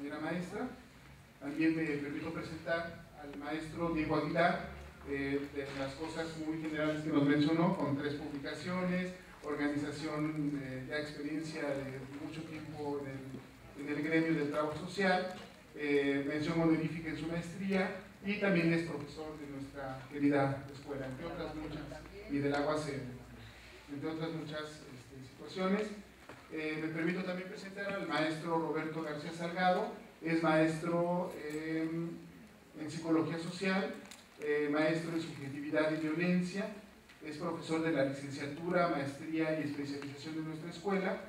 compañera maestra. También me permito presentar al maestro Diego Aguilar, de las cosas muy generales que nos mencionó, con 3 publicaciones, organización, ya experiencia de mucho tiempo en el gremio del trabajo social, mención honorífica en su maestría, y también es profesor de nuestra querida escuela, entre otras muchas, y del agua entre otras muchas situaciones. Me permito también presentar al maestro Roberto García Salgado. Es maestro en psicología social, maestro en subjetividad y violencia, es profesor de la licenciatura, maestría y especialización de nuestra escuela.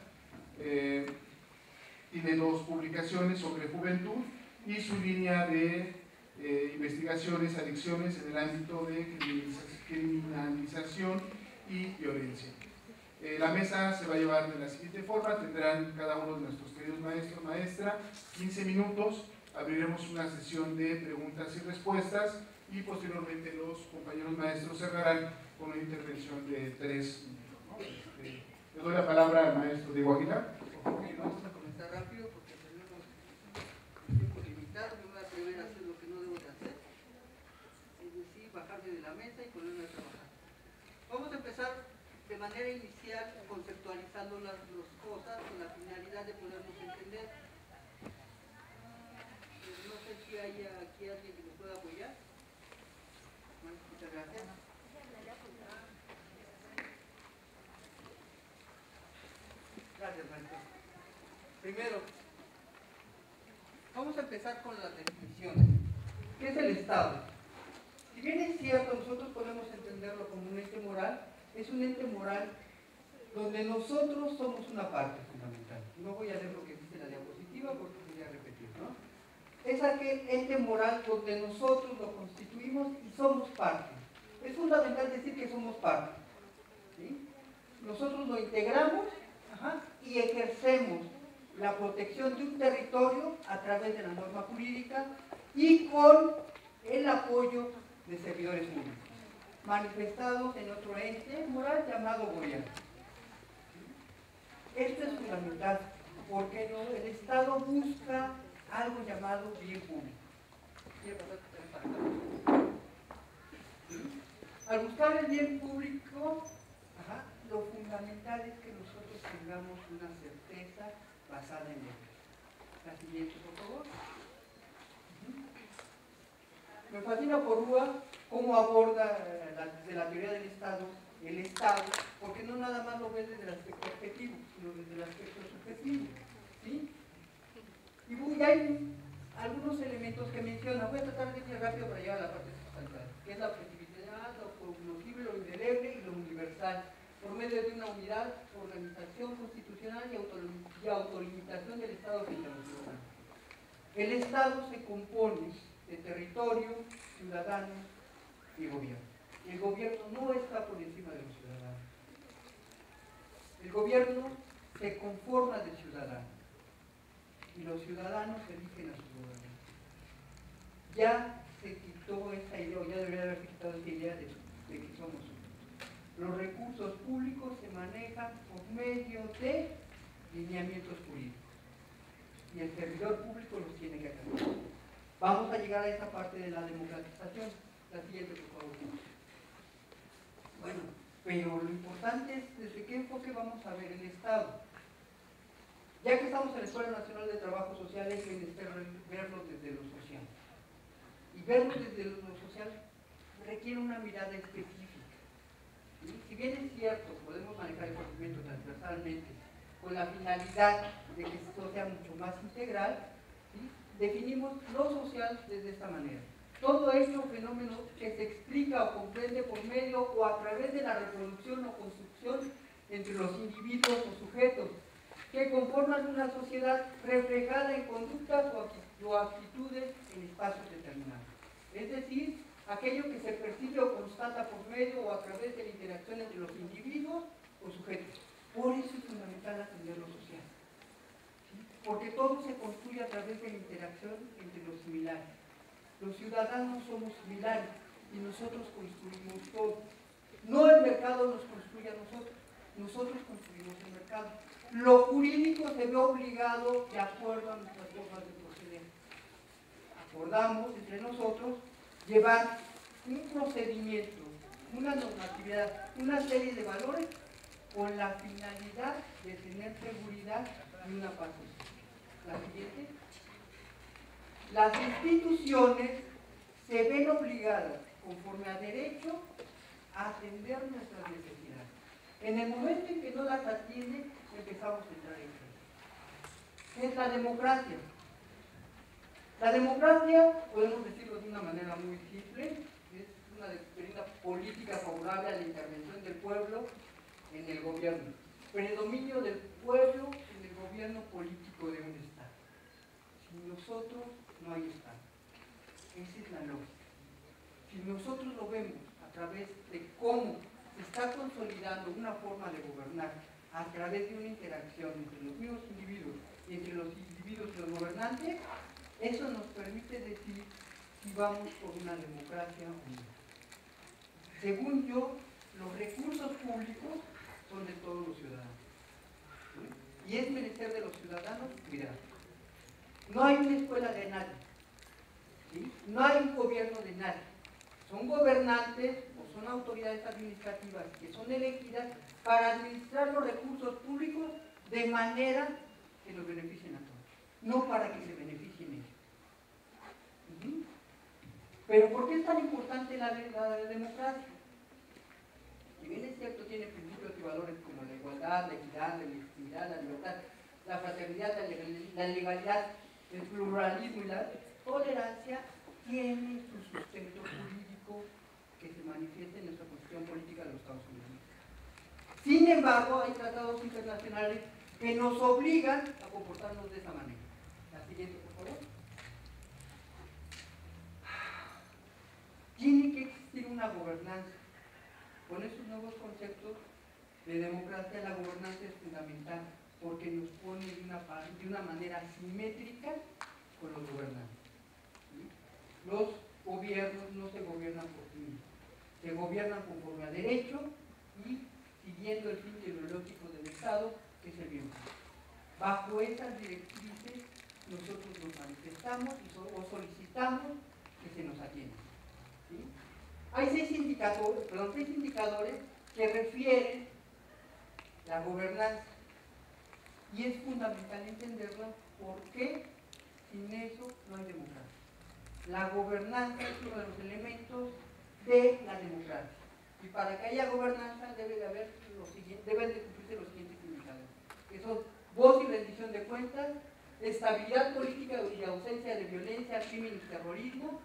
Tiene 2 publicaciones sobre juventud y su línea de investigaciones, adicciones en el ámbito de criminalización y violencia. La mesa se va a llevar de la siguiente forma: tendrán cada uno de nuestros queridos maestros, maestra, 15 minutos, abriremos una sesión de preguntas y respuestas y posteriormente los compañeros maestros cerrarán con una intervención de 3 minutos, ¿no? Le doy la palabra al maestro Diego Aguilar. Vamos a comenzar rápido porque tenemos tiempo limitado. Me voy a atrever a hacer lo que no debo de hacer, es decir, bajarme de la mesa y ponerme a trabajar. Vamos a empezar de manera inicial conceptualizando las 2 cosas con la finalidad de podernos entender. No sé si hay aquí alguien que me pueda apoyar. Muchas gracias. Gracias, maestro. Primero, vamos a empezar con las definiciones. ¿Qué es el Estado? Si bien es cierto, nosotros podemos entenderlo como un ente moral, es un ente moral donde nosotros somos una parte fundamental. No voy a leer lo que dice la diapositiva porque voy a repetir, ¿no? Es aquel ente moral donde nosotros lo constituimos y somos parte. Es fundamental decir que somos parte, ¿sí? Nosotros lo integramos y ejercemos la protección de un territorio a través de la norma jurídica y con el apoyo de servidores públicos, manifestados en otro ente moral llamado gobierno. Esto es fundamental porque el Estado busca algo llamado bien público. Al buscar el bien público, lo fundamental es que nosotros tengamos una certeza basada en leyes. La siguiente, por favor. Me fascina por Rúa cómo aborda desde la teoría del Estado el Estado, porque no nada más lo ve desde el aspecto objetivo, sino desde el aspecto subjetivo, ¿sí? Y hay algunos elementos que menciona. Voy a tratar de ir rápido para llegar a la parte sustancial, que es la objetividad, lo cognoscible, lo indeleble y lo universal, por medio de una unidad, organización constitucional y autolimitación del Estado frente a los ciudadanos. El Estado se compone de territorio, ciudadanos y gobierno. El gobierno no está por encima de los ciudadanos. El gobierno se conforma de ciudadanos y los ciudadanos eligen a sus gobernantes. Ya se quitó esa idea, o ya debería haberse quitado esa idea de que somos unos. Los recursos públicos se manejan por medio de lineamientos jurídicos y el servidor público los tiene que acatar. Vamos a llegar a esa parte de la democratización. La siguiente, por favor. Bueno, pero lo importante es desde qué enfoque vamos a ver el Estado. Ya que estamos en la Escuela Nacional de Trabajo Social, hay que verlo desde lo social. Y verlo desde lo social requiere una mirada específica. ¿Sí? Si bien es cierto, podemos manejar el conocimiento transversalmente con la finalidad de que esto sea mucho más integral, ¿sí? Definimos lo social desde esta manera. Todo esto es un fenómeno que se explica o comprende por medio o a través de la reproducción o construcción entre los individuos o sujetos que conforman una sociedad reflejada en conductas o actitudes en espacios determinados. Es decir, aquello que se percibe o constata por medio o a través de la interacción entre los individuos o sujetos. Por eso es fundamental atender lo social, ¿sí? Porque todo se construye a través de la interacción entre los similares. Los ciudadanos somos similares y nosotros construimos todo. No el mercado nos construye a nosotros, nosotros construimos el mercado. Lo jurídico se ve obligado de acuerdo a nuestras formas de proceder. acordamos entre nosotros llevar un procedimiento, una normatividad, una serie de valores con la finalidad de tener seguridad y una paz social. La siguiente. Las instituciones se ven obligadas, conforme a derecho, a atender nuestras necesidades. En el momento en que no las atienden, empezamos a entrar en crisis. ¿Qué es la democracia? La democracia, podemos decirlo de una manera muy simple, es una política favorable a la intervención del pueblo en el gobierno. Predominio del pueblo en el gobierno político de un Estado. Sin nosotros no hay Estado. Esa es la lógica. Si nosotros lo vemos a través de cómo se está consolidando una forma de gobernar a través de una interacción entre los mismos individuos y entre los individuos y los gobernantes, eso nos permite decir si vamos por una democracia o no. Según yo, los recursos públicos son de todos los ciudadanos. ¿Sí? Y es menester de los ciudadanos cuidar. No hay una escuela de nadie. ¿Sí? No hay un gobierno de nadie. Son gobernantes o son autoridades administrativas que son elegidas para administrar los recursos públicos de manera que los beneficien a todos, no para que se beneficien ellos. Pero ¿por qué es tan importante la democracia? Si bien es cierto, tiene principios y valores como la igualdad, la equidad, la legitimidad, la libertad, la fraternidad, la legalidad, el pluralismo y la tolerancia, tiene su sustento jurídico que se manifiesta en nuestra Constitución Política de los Estados Unidos. Sin embargo, hay tratados internacionales que nos obligan a comportarnos de esa manera. La siguiente, por favor. Tiene que existir una gobernanza. Con estos nuevos conceptos de democracia, la gobernanza es fundamental porque nos pone de una manera simétrica con los gobernantes. ¿Sí? Los gobiernos no se gobiernan por sí mismos, se gobiernan conforme a derecho y siguiendo el fin ideológico del Estado, que es el bien común. Bajo esas directrices, nosotros nos manifestamos o solicitamos que se nos atienda. ¿Sí? Hay seis indicadores que refieren la gobernanza y es fundamental entenderlo porque sin eso no hay democracia. La gobernanza es uno de los elementos de la democracia y para que haya gobernanza deben de cumplirse los siguientes indicadores, que son voz y rendición de cuentas, estabilidad política y ausencia de violencia, crimen y terrorismo,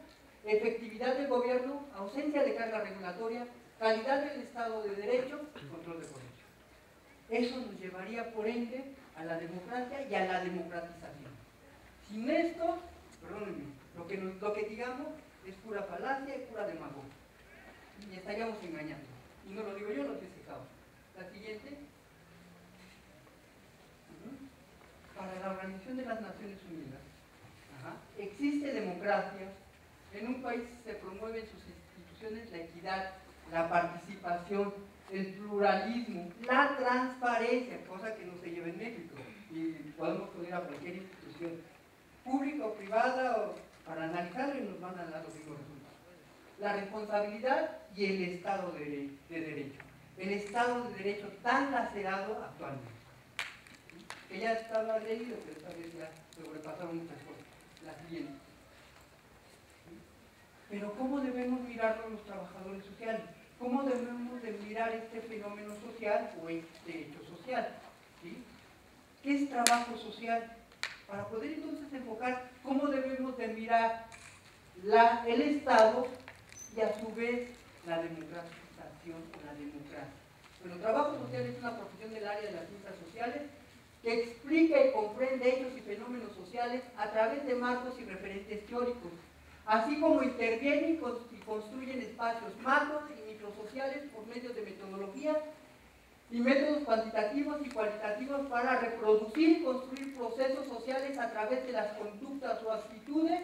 efectividad del gobierno, ausencia de carga regulatoria, calidad del Estado de Derecho, control de corrupción. Eso nos llevaría, por ende, a la democracia y a la democratización. Sin esto, perdónenme, lo que digamos es pura falacia y pura demagogia. Y estaríamos engañando. Y no lo digo yo, lo dice Cao. La siguiente. Para la Organización de las Naciones Unidas, existe democracia. En un país se promueven sus instituciones la equidad, la participación, el pluralismo, la transparencia, cosa que no se lleva en México. Y podemos poner a cualquier institución, pública o privada, para analizarlo y nos van a dar los mismos resultados. La responsabilidad y el Estado de Derecho. El Estado de Derecho tan lacerado actualmente. Que ya estaba leído, pero esta vez ya sobrepasaron muchas cosas. La siguiente. Pero ¿cómo debemos mirarlo los trabajadores sociales? ¿Cómo debemos de mirar este fenómeno social o este hecho social? ¿Sí? ¿Qué es trabajo social? Para poder entonces enfocar cómo debemos de mirar el Estado y a su vez la democratización o la democracia. Bueno, trabajo social es una profesión del área de las ciencias sociales que explica y comprende hechos y fenómenos sociales a través de marcos y referentes teóricos, así como intervienen y construyen espacios macros y microsociales por medio de metodologías y métodos cuantitativos y cualitativos para reproducir y construir procesos sociales a través de las conductas o actitudes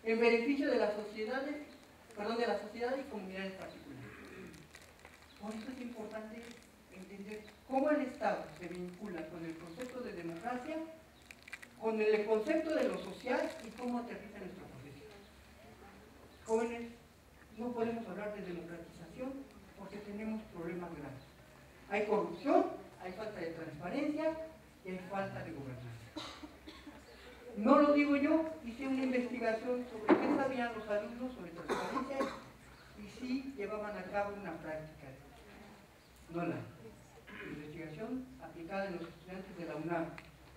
en beneficio de las sociedades, de la sociedad y comunidades particulares. Por eso es importante entender cómo el Estado se vincula con el concepto de democracia, con el concepto de lo social y cómo aterriza en nuestra profesión. jóvenes, no podemos hablar de democratización porque tenemos problemas graves. Hay corrupción, hay falta de transparencia y hay falta de gobernanza. No lo digo yo, hice una investigación sobre qué sabían los alumnos sobre transparencia y si llevaban a cabo una práctica. No la investigación aplicada en los estudiantes de la UNAM,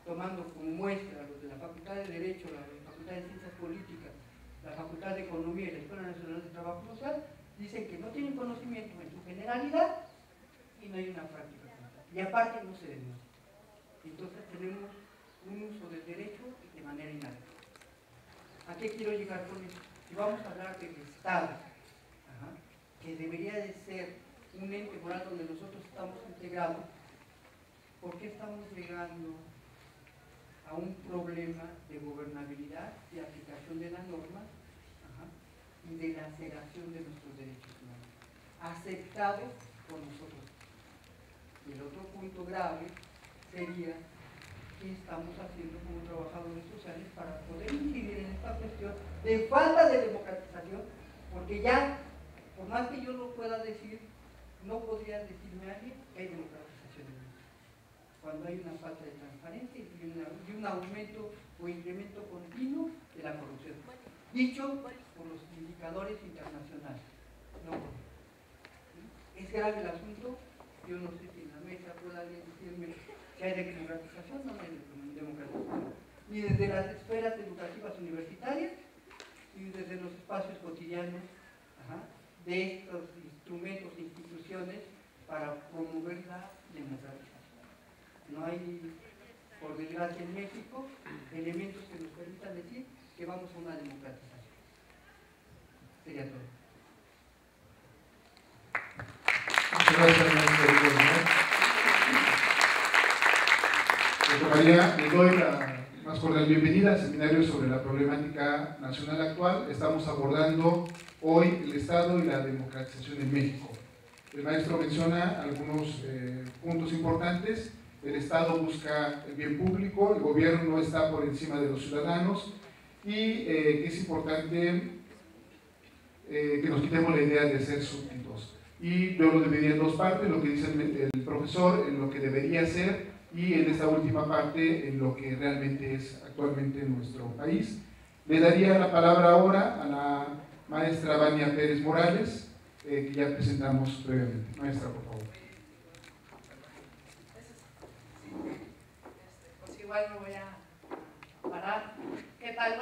tomando como muestra los de la Facultad de Derecho, la Facultad de Ciencias Políticas, la Facultad de Economía y la Escuela Nacional de Trabajo Social, dicen que no tienen conocimiento en su generalidad y no hay una práctica. Y aparte no se demuestra. Entonces tenemos un uso del derecho de manera inadecuada. ¿A qué quiero llegar con esto? Si vamos a hablar del Estado, que debería de ser un ente moral donde nosotros estamos integrados, ¿por qué estamos llegando a un problema de gobernabilidad, de aplicación de las normas y de laceración de nuestros derechos humanos, aceptados por nosotros? Y el otro punto grave sería qué estamos haciendo como trabajadores sociales para poder incidir en esta cuestión de falta de democratización, porque ya, por más que yo lo pueda decir, no podría decirme a alguien que hay democratización en México, cuando hay una falta de transparencia y un aumento o incremento continuo de la corrupción, dicho por los indicadores internacionales. No, es grave el asunto. Yo no sé si en la mesa pueda alguien decirme que hay democratización. No hay democratización, ni desde las esferas educativas universitarias, ni desde los espacios cotidianos de estos instrumentos e instituciones para promover la democratización. No hay, por desgracia en México, elementos que nos permitan decir que vamos a una democratización. Sería todo. Muchas gracias, maestro. Doctor María, le doy la más cordial bienvenida al seminario sobre la problemática nacional actual. Estamos abordando hoy el Estado y la democratización en México. El maestro menciona algunos puntos importantes. El Estado busca el bien público, el gobierno no está por encima de los ciudadanos y es importante que nos quitemos la idea de ser súbditos. Y yo lo dividiría en dos partes, lo que dice el profesor, en lo que debería ser, y en esta última parte, en lo que realmente es actualmente en nuestro país. Le daría la palabra ahora a la maestra Vania Pérez Morales, que ya presentamos previamente. Maestra, por favor. Pues igual me voy a parar. ¿Qué tal?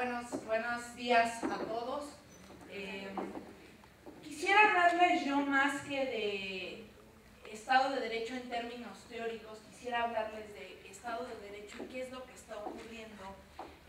Buenos días a todos. Quisiera hablarles yo más que de Estado de Derecho en términos teóricos, quisiera hablarles de Estado de Derecho y qué es lo que está ocurriendo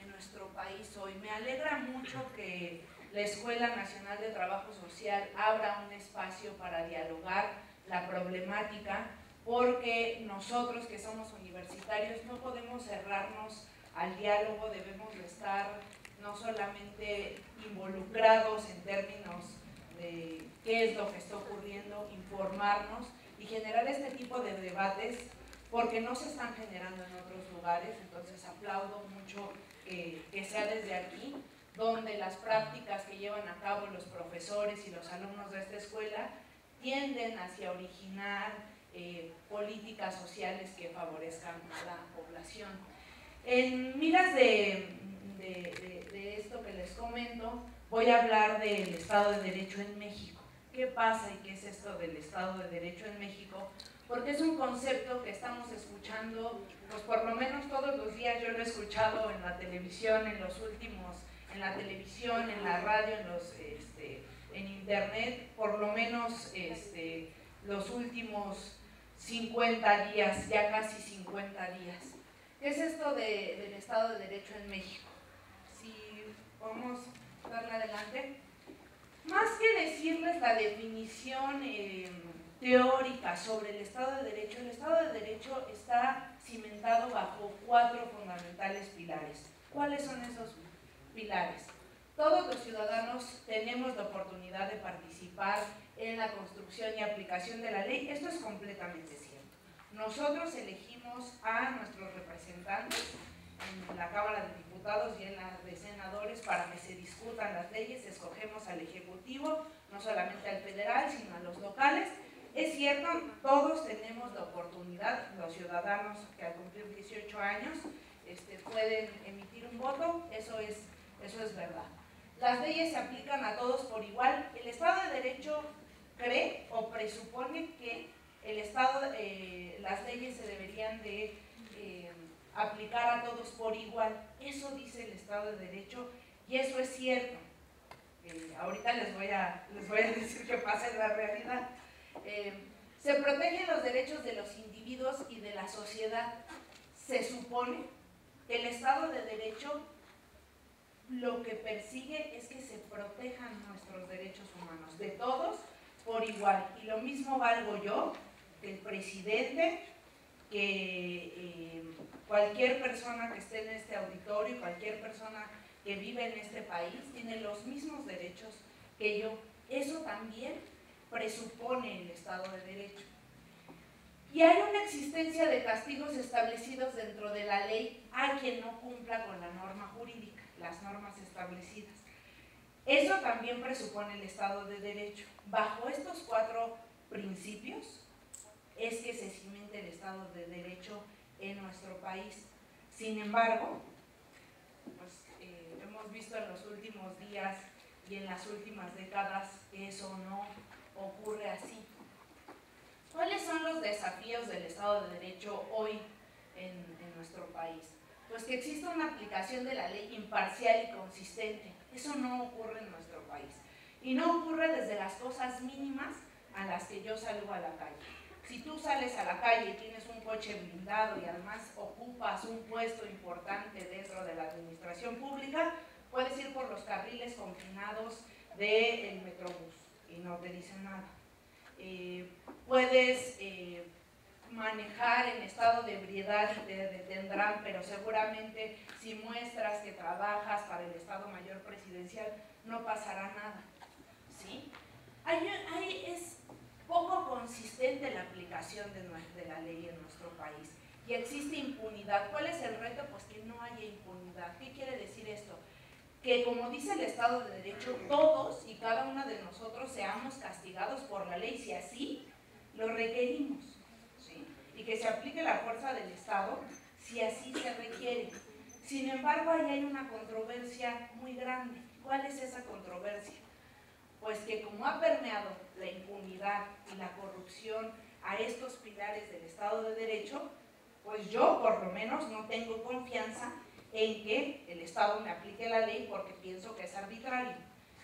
en nuestro país hoy. Me alegra mucho que la Escuela Nacional de Trabajo Social abra un espacio para dialogar la problemática, porque nosotros que somos universitarios no podemos cerrarnos al diálogo, debemos de estar no solamente involucrados en términos de qué es lo que está ocurriendo, informarnos y generar este tipo de debates, porque no se están generando en otros lugares. Entonces aplaudo mucho que sea desde aquí, donde las prácticas que llevan a cabo los profesores y los alumnos de esta escuela tienden hacia originar políticas sociales que favorezcan a la población. En miras de esto que les comento, voy a hablar del Estado de Derecho en México. ¿Qué pasa y qué es esto del Estado de Derecho en México? Porque es un concepto que estamos escuchando, pues por lo menos todos los días. Yo lo he escuchado en la televisión, en la televisión, en la radio, en internet, por lo menos los últimos 50 días, ya casi 50 días. ¿Qué es esto del Estado de Derecho en México? Si podemos darle adelante. Más que decirles la definición teórica sobre el Estado de Derecho, el Estado de Derecho está cimentado bajo 4 fundamentales pilares. ¿Cuáles son esos pilares? Todos los ciudadanos tenemos la oportunidad de participar en la construcción y aplicación de la ley. Esto es completamente cierto. Nosotros elegimos a nuestros representantes en la Cámara de Diputados y en la de Senadores para que se discuta gustan las leyes, escogemos al Ejecutivo, no solamente al federal, sino a los locales. Es cierto, todos tenemos la oportunidad, los ciudadanos que al cumplir 18 años pueden emitir un voto, eso es verdad. Las leyes se aplican a todos por igual. El Estado de Derecho cree o presupone que las leyes se deberían de aplicar a todos por igual. Eso dice el Estado de Derecho y eso es cierto. Ahorita les voy a decir qué pasa en la realidad. Se protegen los derechos de los individuos y de la sociedad. Se supone que el Estado de Derecho lo que persigue es que se protejan nuestros derechos humanos, de todos por igual. Y lo mismo valgo yo, que el presidente, que cualquier persona que esté en este auditorio, cualquier persona que vive en este país, tiene los mismos derechos que yo. Eso también presupone el Estado de Derecho. Y hay una existencia de castigos establecidos dentro de la ley a quien no cumpla con la norma jurídica, las normas establecidas. Eso también presupone el Estado de Derecho. Bajo estos 4 principios es que se cimente el Estado de Derecho en nuestro país. Sin embargo, pues, hemos visto en los últimos días y en las últimas décadas que eso no ocurre así. ¿Cuáles son los desafíos del Estado de Derecho hoy en nuestro país? Pues que exista una aplicación de la ley imparcial y consistente. Eso no ocurre en nuestro país. Y no ocurre desde las cosas mínimas a las que yo salgo a la calle. Si tú sales a la calle y tienes un coche blindado y además ocupas un puesto importante dentro de la administración pública, puedes ir por los carriles confinados del Metrobús y no te dicen nada. Puedes manejar en estado de ebriedad y te detendrán, pero seguramente si muestras que trabajas para el Estado Mayor Presidencial no pasará nada, ¿sí? Es poco consistente la aplicación de la ley en nuestro país y existe impunidad. ¿Cuál es el reto? Pues que no haya impunidad. ¿Qué quiere decir esto? Que como dice el Estado de Derecho, todos y cada uno de nosotros seamos castigados por la ley si así lo requerimos, ¿sí? Y que se aplique la fuerza del Estado si así se requiere. Sin embargo, ahí hay una controversia muy grande. ¿Cuál es esa controversia? Pues que como ha permeado la impunidad y la corrupción a estos pilares del Estado de Derecho, pues yo por lo menos no tengo confianza en que el Estado me aplique la ley porque pienso que es arbitrario.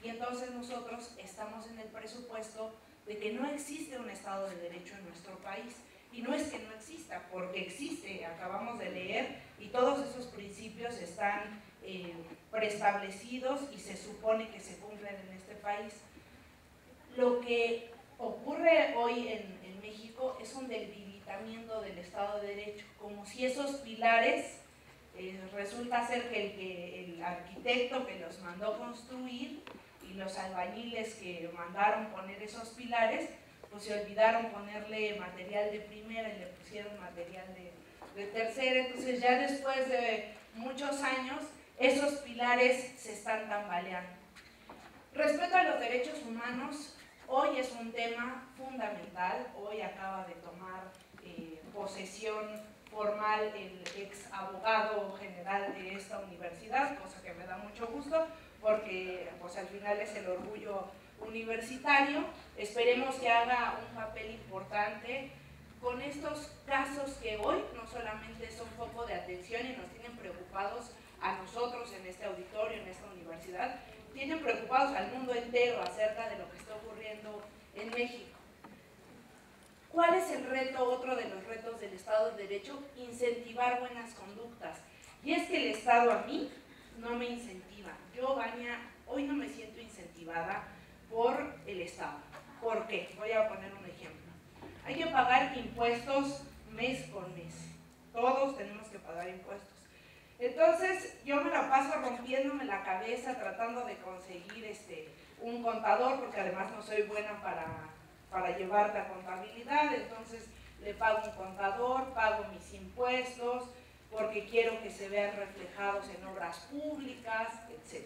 Y entonces nosotros estamos en el presupuesto de que no existe un Estado de Derecho en nuestro país. Y no es que no exista, porque existe, acabamos de leer, y todos esos principios están preestablecidos y se supone que se cumplen en este país. Lo que ocurre hoy en México es un debilitamiento del Estado de Derecho, como si esos pilares, resulta ser que el arquitecto que los mandó construir y los albañiles que mandaron poner esos pilares, pues se olvidaron ponerle material de primera y le pusieron material de tercera. Entonces ya después de muchos años esos pilares se están tambaleando. Respecto a los derechos humanos, hoy es un tema fundamental. Hoy acaba de tomar posesión formal el ex abogado general de esta universidad, cosa que me da mucho gusto porque pues al final es el orgullo universitario. Esperemos que haga un papel importante con estos casos que hoy no solamente son foco de atención y nos tienen preocupados a nosotros en este auditorio, en esta universidad, tienen preocupados al mundo entero acerca de lo que está ocurriendo en México. ¿Cuál es el reto? Otro de los retos del Estado de Derecho: incentivar buenas conductas. Y es que el Estado a mí no me incentiva. Yo, Vania, hoy no me siento incentivada por el Estado. ¿Por qué? Voy a poner un ejemplo. Hay que pagar impuestos mes con mes. Todos tenemos que pagar impuestos. Entonces, yo me la paso rompiéndome la cabeza tratando de conseguir un contador, porque además no soy buena para llevar la contabilidad. Entonces, le pago un contador, pago mis impuestos, porque quiero que se vean reflejados en obras públicas, etc.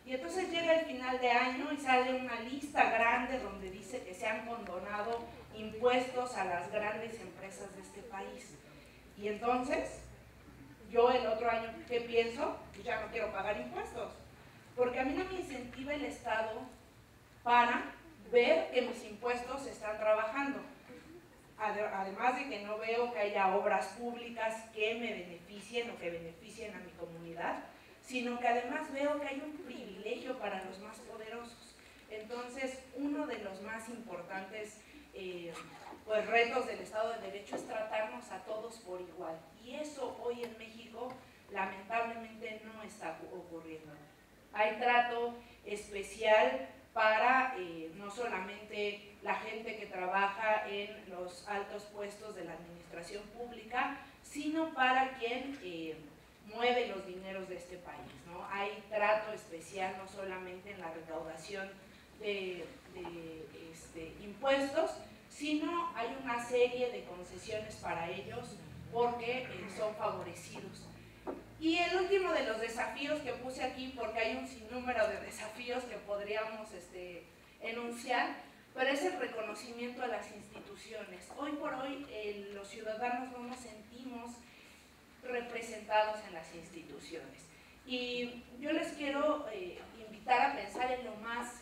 Y entonces llega el final de año y sale una lista grande donde dice que se han condonado impuestos a las grandes empresas de este país. Y entonces, yo el otro año, ¿qué pienso? Pues ya no quiero pagar impuestos, porque a mí no me incentiva el Estado para ver que mis impuestos están trabajando. Además de que no veo que haya obras públicas que me beneficien o que beneficien a mi comunidad, sino que además veo que hay un privilegio para los más poderosos. Entonces, uno de los más importantes pues, retos del Estado de Derecho es tratarnos a todos por igual. Y eso hoy en México lamentablemente no está ocurriendo. Hay trato especial para no solamente la gente que trabaja en los altos puestos de la administración pública, sino para quien mueve los dineros de este país, ¿no? Hay trato especial no solamente en la recaudación de impuestos, sino hay una serie de concesiones para ellos porque son favorecidos. Y el último de los desafíos que puse aquí, porque hay un sinnúmero de desafíos que podríamos enunciar, pero es el reconocimiento a las instituciones. Hoy por hoy los ciudadanos no nos sentimos representados en las instituciones. Y yo les quiero invitar a pensar en lo más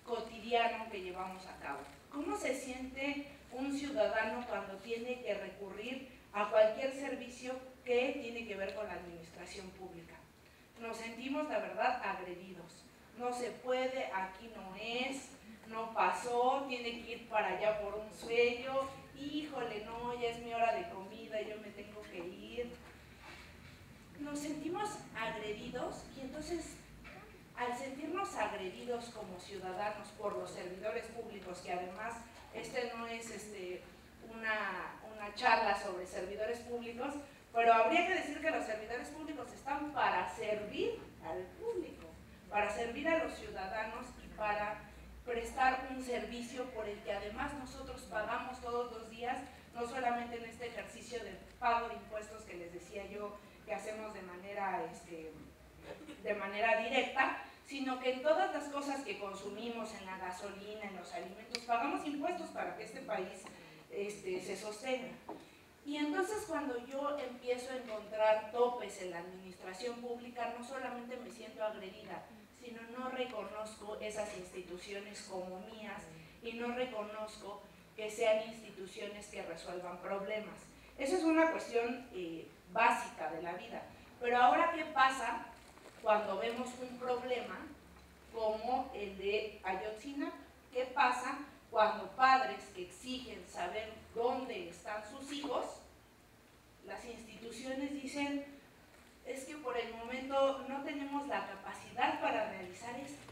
cotidiano que llevamos a cabo. ¿Cómo se siente un ciudadano cuando tiene que recurrir a cualquier servicio que tiene que ver con la administración pública? Nos sentimos, la verdad, agredidos. No se puede, aquí no es, no pasó, tiene que ir para allá por un sueño, híjole, no, ya es mi hora de comida, yo me tengo que ir. Nos sentimos agredidos y entonces, al sentirnos agredidos como ciudadanos por los servidores públicos, que además no es una charla sobre servidores públicos, pero habría que decir que los servidores públicos están para servir al público, para servir a los ciudadanos y para prestar un servicio por el que además nosotros pagamos todos los días, no solamente en este ejercicio de pago de impuestos que les decía yo que hacemos de manera directa, sino que en todas las cosas que consumimos, en la gasolina, en los alimentos, pagamos impuestos para que este país se sostenga. Y entonces cuando yo empiezo a encontrar topes en la administración pública, no solamente me siento agredida, sino no reconozco esas instituciones como mías y no reconozco que sean instituciones que resuelvan problemas. Esa es una cuestión básica de la vida. Pero ahora, ¿qué pasa cuando vemos un problema como el de Ayotzinapa? ¿Qué pasa cuando padres que exigen saber dónde están sus hijos, las instituciones dicen, es que por el momento no tenemos la capacidad para realizar esto?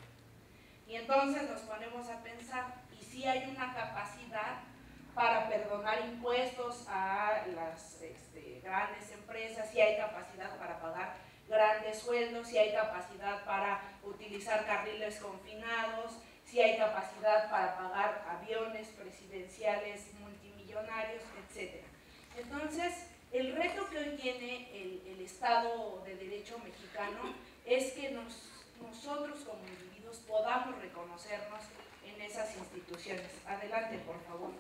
Y entonces nos ponemos a pensar, ¿y si hay una capacidad para perdonar impuestos a las grandes empresas? ¿Si hay capacidad para pagar grandes sueldos? ¿Si hay capacidad para utilizar carriles confinados? ¿Si hay capacidad para pagar aviones presidenciales multimillonarios, etcétera? Entonces, el reto que hoy tiene el Estado de Derecho mexicano es que nosotros como individuos podamos reconocernos en esas instituciones. Adelante, por favor.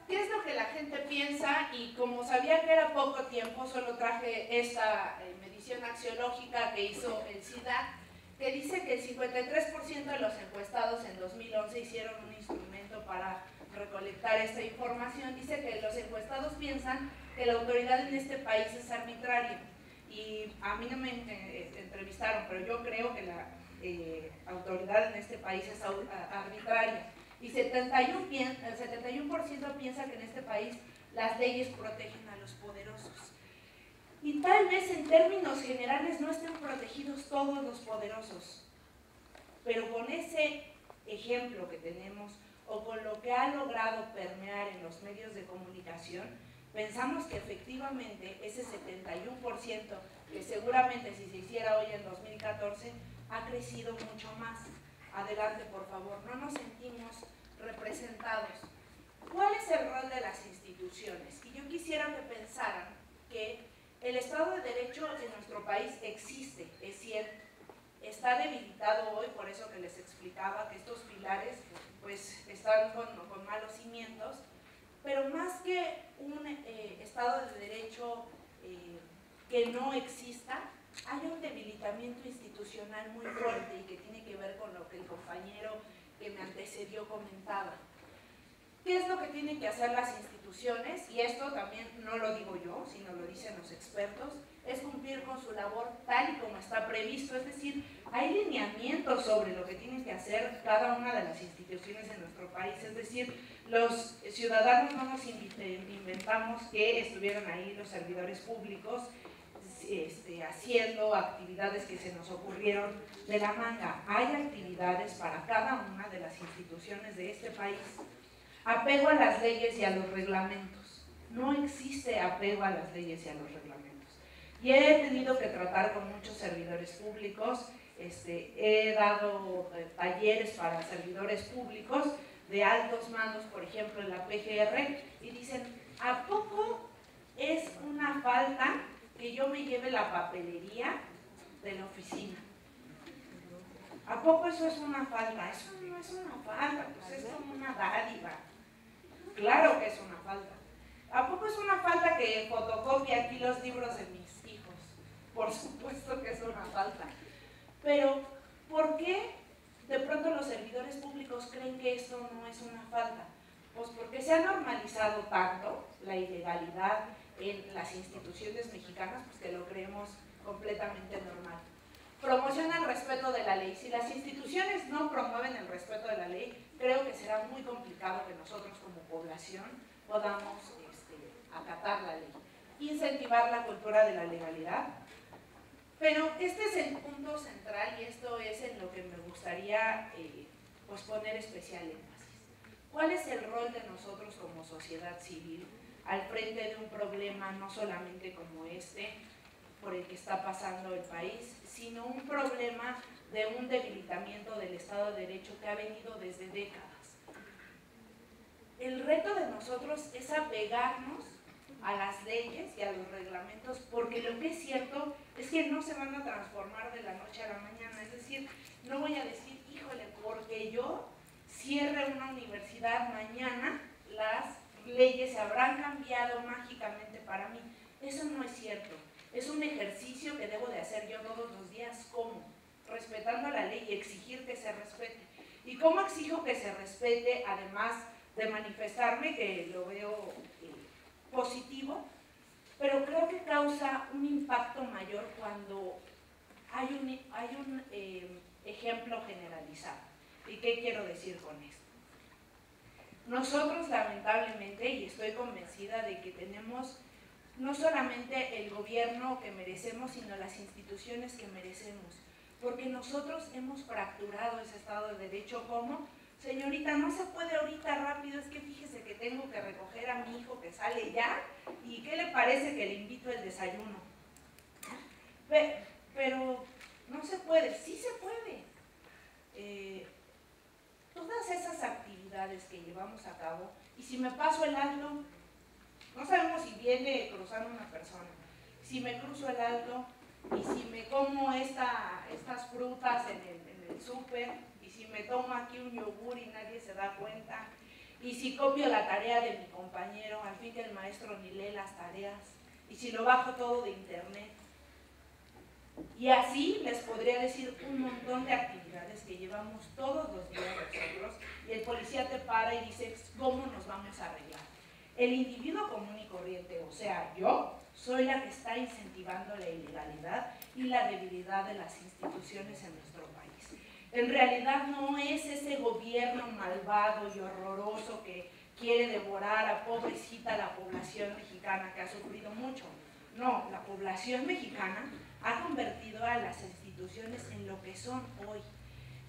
¿Qué es lo que la gente piensa? Y como sabía que era poco tiempo, solo traje esta medición axiológica que hizo el CIDAC, que dice que el 53% de los encuestados en 2011 hicieron un instrumento para recolectar esta información. Dice que los encuestados piensan que la autoridad en este país es arbitraria. Y a mí no me entrevistaron, pero yo creo que la autoridad en este país es arbitraria. Y el 71% piensa que en este país las leyes protegen a los poderosos. Y tal vez en términos generales no estén protegidos todos los poderosos, pero con ese ejemplo que tenemos o con lo que ha logrado permear en los medios de comunicación, pensamos que efectivamente ese 71%, que seguramente si se hiciera hoy en 2014, ha crecido mucho más. Adelante, por favor. No nos sentimos representados. ¿Cuál es el rol de las instituciones? Y yo quisiera que pensaran que el Estado de Derecho en nuestro país existe, está debilitado hoy, por eso que les explicaba que estos pilares pues están con malos cimientos, pero más que un Estado de Derecho que no exista, hay un debilitamiento institucional muy fuerte y que tiene que ver con lo que el compañero que me antecedió comentaba. ¿Qué es lo que tienen que hacer las instituciones? Y esto también no lo digo yo, sino lo dicen los expertos, es cumplir con su labor tal y como está previsto, es decir, hay lineamientos sobre lo que tienen que hacer cada una de las instituciones en nuestro país, es decir, los ciudadanos no nos inventamos que estuvieran ahí los servidores públicos haciendo actividades que se nos ocurrieron de la manga. Hay actividades para cada una de las instituciones de este país. Apego a las leyes y a los reglamentos. No existe apego a las leyes y a los reglamentos. Y he tenido que tratar con muchos servidores públicos, he dado talleres para servidores públicos de altos mandos, por ejemplo en la PGR, y dicen, ¿a poco es una falta que yo me lleve la papelería de la oficina? ¿A poco eso es una falta? Eso no es una falta, pues es como una dádiva. Claro que es una falta. ¿A poco es una falta que fotocopie aquí los libros de mis hijos? Por supuesto que es una falta. Pero, ¿por qué de pronto los servidores públicos creen que esto no es una falta? Pues porque se ha normalizado tanto la ilegalidad en las instituciones mexicanas, pues que lo creemos completamente normal. Promociona el respeto de la ley. Si las instituciones no promueven el respeto de la ley, creo que será muy complicado que nosotros como población podamos acatar la ley. Incentivar la cultura de la legalidad. Pero este es el punto central y esto es en lo que me gustaría pues poner especial énfasis. ¿Cuál es el rol de nosotros como sociedad civil al frente de un problema no solamente como este por el que está pasando el país, sino un problema de un debilitamiento del Estado de Derecho que ha venido desde décadas? El reto de nosotros es apegarnos a las leyes y a los reglamentos, porque lo que es cierto es que no se van a transformar de la noche a la mañana. Es decir, no voy a decir, híjole, porque yo cierre una universidad mañana, las leyes se habrán cambiado mágicamente para mí. Eso no es cierto. Es un ejercicio que debo de hacer yo todos los días. ¿Cómo? Respetando la ley y exigir que se respete. ¿Y cómo exijo que se respete? Además de manifestarme, que lo veo positivo, pero creo que causa un impacto mayor cuando hay un ejemplo generalizado. ¿Y qué quiero decir con esto? Nosotros lamentablemente, y estoy convencida de que tenemos no solamente el gobierno que merecemos, sino las instituciones que merecemos, porque nosotros hemos fracturado ese Estado de Derecho. ¿Cómo? Señorita, no se puede ahorita rápido, es que fíjese que tengo que recoger a mi hijo que sale ya, y ¿qué le parece que le invito el desayuno? Pero no se puede, sí se puede. Todas esas actividades que llevamos a cabo, y si me paso el alto, no sabemos si viene cruzando una persona, si me cruzo el alto, y si me como estas frutas en el súper, y si me tomo aquí un yogur y nadie se da cuenta, y si copio la tarea de mi compañero, al fin que el maestro ni lee las tareas, y si lo bajo todo de internet. Y así les podría decir un montón de actividades que llevamos todos los días nosotros, y el policía te para y dice, ¿cómo nos vamos a arreglar? El individuo común y corriente, o sea, yo, soy la que está incentivando la ilegalidad y la debilidad de las instituciones en nuestro país. En realidad no es ese gobierno malvado y horroroso que quiere devorar a pobrecita la población mexicana que ha sufrido mucho. No, la población mexicana ha convertido a las instituciones en lo que son hoy.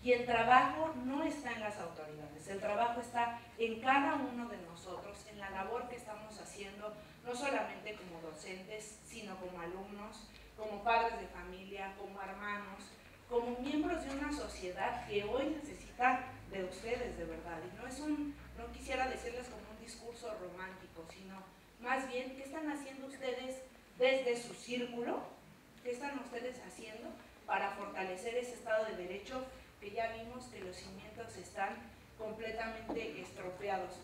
Y el trabajo no está en las autoridades, el trabajo está en cada uno de nosotros, en la labor que estamos haciendo, no solamente como docentes, sino como alumnos, como padres de familia, como hermanos, como miembros de una sociedad que hoy necesita de ustedes de verdad. Y no quisiera decirles como un discurso romántico, sino más bien, ¿qué están haciendo ustedes desde su círculo? ¿Qué están ustedes haciendo para fortalecer ese Estado de Derecho que ya vimos que los cimientos están completamente estropeados.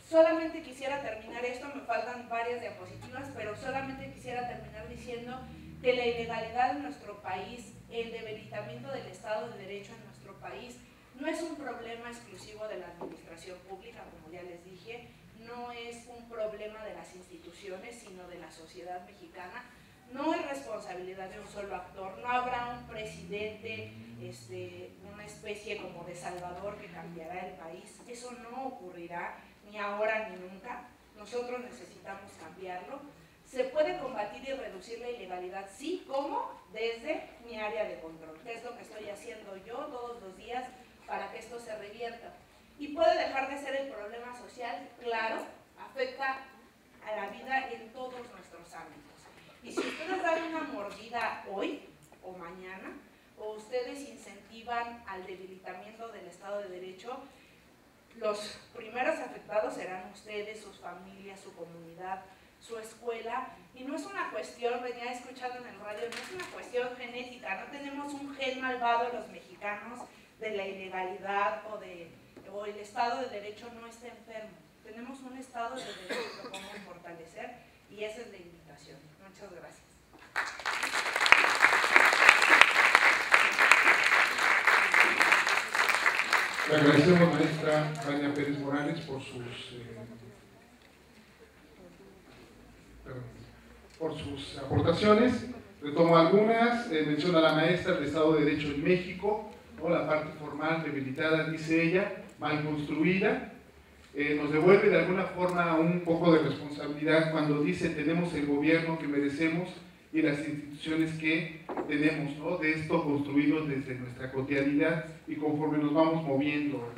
Solamente quisiera terminar esto, me faltan varias diapositivas, pero solamente quisiera terminar diciendo que la ilegalidad en nuestro país, el debilitamiento del Estado de Derecho en nuestro país, no es un problema exclusivo de la administración pública, como ya les dije, no es un problema de las instituciones, sino de la sociedad mexicana. No es responsabilidad de un solo actor, no habrá un presidente, una especie como de Salvador que cambiará el país, eso no ocurrirá ni ahora ni nunca, nosotros necesitamos cambiarlo. ¿Se puede combatir y reducir la ilegalidad? Sí, ¿cómo? Desde mi área de control, que es lo que estoy haciendo yo todos los días para que esto se revierta. ¿Y puede dejar de ser el problema social? Claro, afecta a la vida en todos nuestros ámbitos. Y si ustedes dan una mordida hoy o mañana, o ustedes incentivan al debilitamiento del Estado de Derecho, los primeros afectados serán ustedes, sus familias, su comunidad, su escuela. Y no es una cuestión, venía escuchando en el radio, no es una cuestión genética, no tenemos un gen malvado los mexicanos de la ilegalidad o el Estado de Derecho no está enfermo. Tenemos un Estado de Derecho que podemos fortalecer y esa es la invitación. Muchas gracias. Le agradecemos, maestra Rania Pérez Morales, por sus aportaciones. Retomo algunas. Menciona la maestra el Estado de Derecho en México, ¿no? La parte formal debilitada, dice ella, mal construida. Nos devuelve de alguna forma un poco de responsabilidad cuando dice tenemos el gobierno que merecemos y las instituciones que tenemos, ¿no? De esto construido desde nuestra cotidianidad y conforme nos vamos moviendo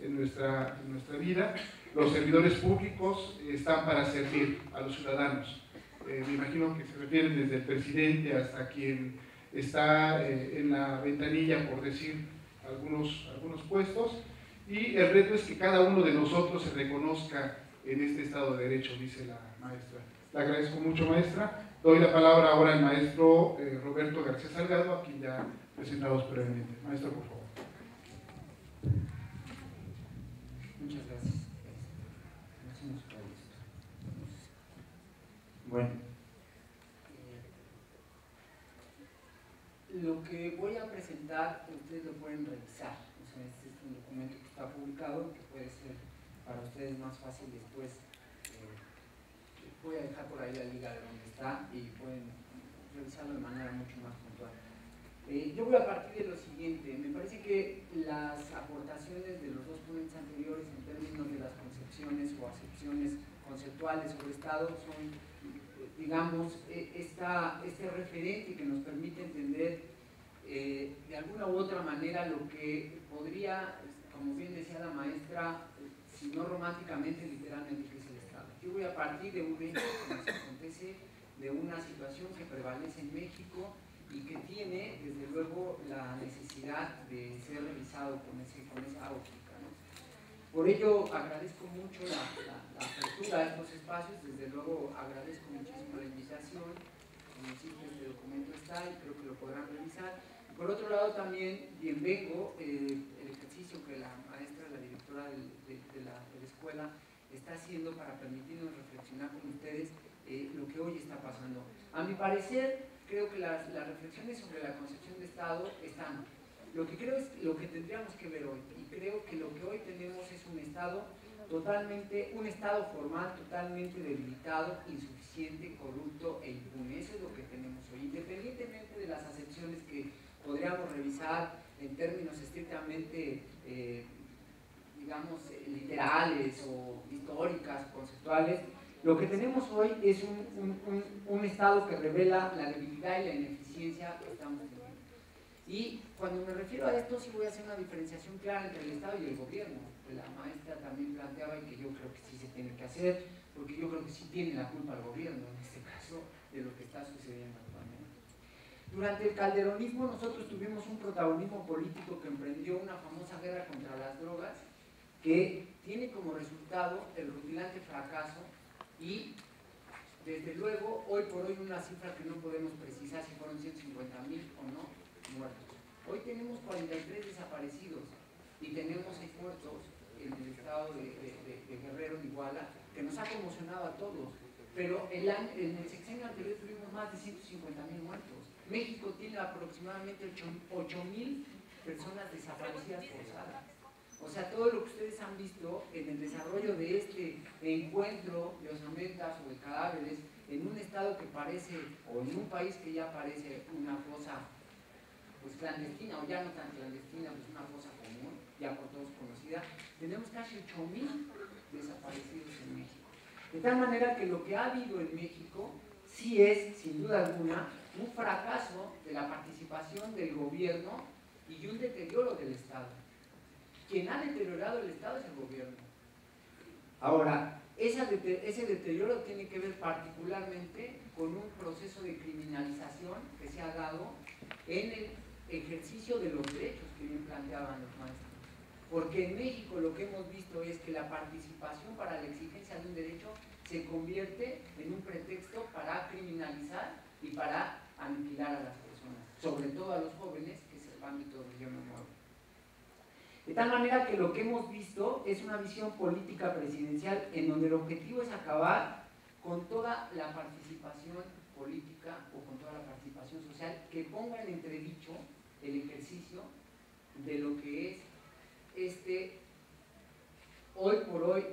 en nuestra vida. Los servidores públicos están para servir a los ciudadanos. Me imagino que se refieren desde el presidente hasta quien está en la ventanilla, por decir algunos puestos, y el reto es que cada uno de nosotros se reconozca en este Estado de Derecho, dice la maestra. Le agradezco mucho, maestra. Doy la palabra ahora al maestro Roberto García Salgado, a quien ya presentamos brevemente. Maestro, por favor. Muchas gracias. Bueno, lo que voy a presentar, ustedes lo pueden revisar. O sea, este es un documento que está publicado, que puede ser para ustedes más fácil después. Voy a dejar por ahí la liga de donde está y pueden revisarlo de manera mucho más puntual. Yo voy a partir de lo siguiente. Me parece que las aportaciones de los dos ponentes anteriores en términos de las concepciones o acepciones conceptuales sobre Estado son, digamos, este referente que nos permite entender de alguna u otra manera lo que podría, como bien decía la maestra, si no románticamente, literalmente, que es el Estado. Yo voy a partir de un hecho que nos acontece, de una situación que prevalece en México y que tiene, desde luego, la necesidad de ser revisado con esa óptica, ¿no? Por ello, agradezco mucho la apertura de estos espacios, desde luego agradezco muchísimo la invitación, como decía, este documento está y creo que lo podrán revisar. Por otro lado, también bienvengo el ejercicio que la maestra, la directora de la escuela, está haciendo para permitirnos reflexionar con ustedes lo que hoy está pasando. A mi parecer, creo que las reflexiones sobre la concepción de Estado están. Lo que creo es lo que tendríamos que ver hoy, y creo que lo que hoy tenemos es un Estado formal totalmente debilitado, insuficiente, corrupto e impune. Eso es lo que tenemos hoy, independientemente de las acepciones que podríamos revisar en términos estrictamente digamos, literales o históricas, conceptuales. Lo que tenemos hoy es un Estado que revela la debilidad y la ineficiencia que estamos teniendo. Y cuando me refiero a esto, sí voy a hacer una diferenciación clara entre el Estado y el gobierno, que la maestra también planteaba y que yo creo que sí se tiene que hacer, porque yo creo que sí tiene la culpa el gobierno, en este caso, de lo que está sucediendo actualmente. Durante el calderonismo nosotros tuvimos un protagonismo político que emprendió una famosa guerra contra las drogas, que tiene como resultado el rutilante fracaso y Desde luego, hoy por hoy una cifra que no podemos precisar si fueron 150,000 o no muertos. Hoy tenemos 43 desaparecidos y tenemos 6 muertos en el estado de Guerrero, de Iguala, que nos ha conmocionado a todos. Pero en el sexenio anterior tuvimos más de 150,000 muertos. México tiene aproximadamente 8,000 personas desaparecidas forzadas. O sea, todo lo que ustedes han visto en el desarrollo de este encuentro de osamentas o de cadáveres en un estado que parece, o en un país que ya parece una fosa pues clandestina, o ya no tan clandestina, pues una fosa común, ya por todos conocida, tenemos casi 8,000 desaparecidos en México. De tal manera que lo que ha habido en México sí es, sin duda alguna, un fracaso de la participación del gobierno y un deterioro del Estado. Quien ha deteriorado el Estado es el gobierno. Ahora, ese deterioro tiene que ver particularmente con un proceso de criminalización que se ha dado en el ejercicio de los derechos que bien planteaban los maestros. Porque en México lo que hemos visto es que la participación para la exigencia de un derecho se convierte en un pretexto para criminalizar y para aniquilar a las personas, sobre todo a los jóvenes, que es el ámbito donde yo me muevo. De tal manera que lo que hemos visto es una visión política presidencial en donde el objetivo es acabar con toda la participación política o con toda la participación social que ponga en entredicho el ejercicio de lo que es hoy por hoy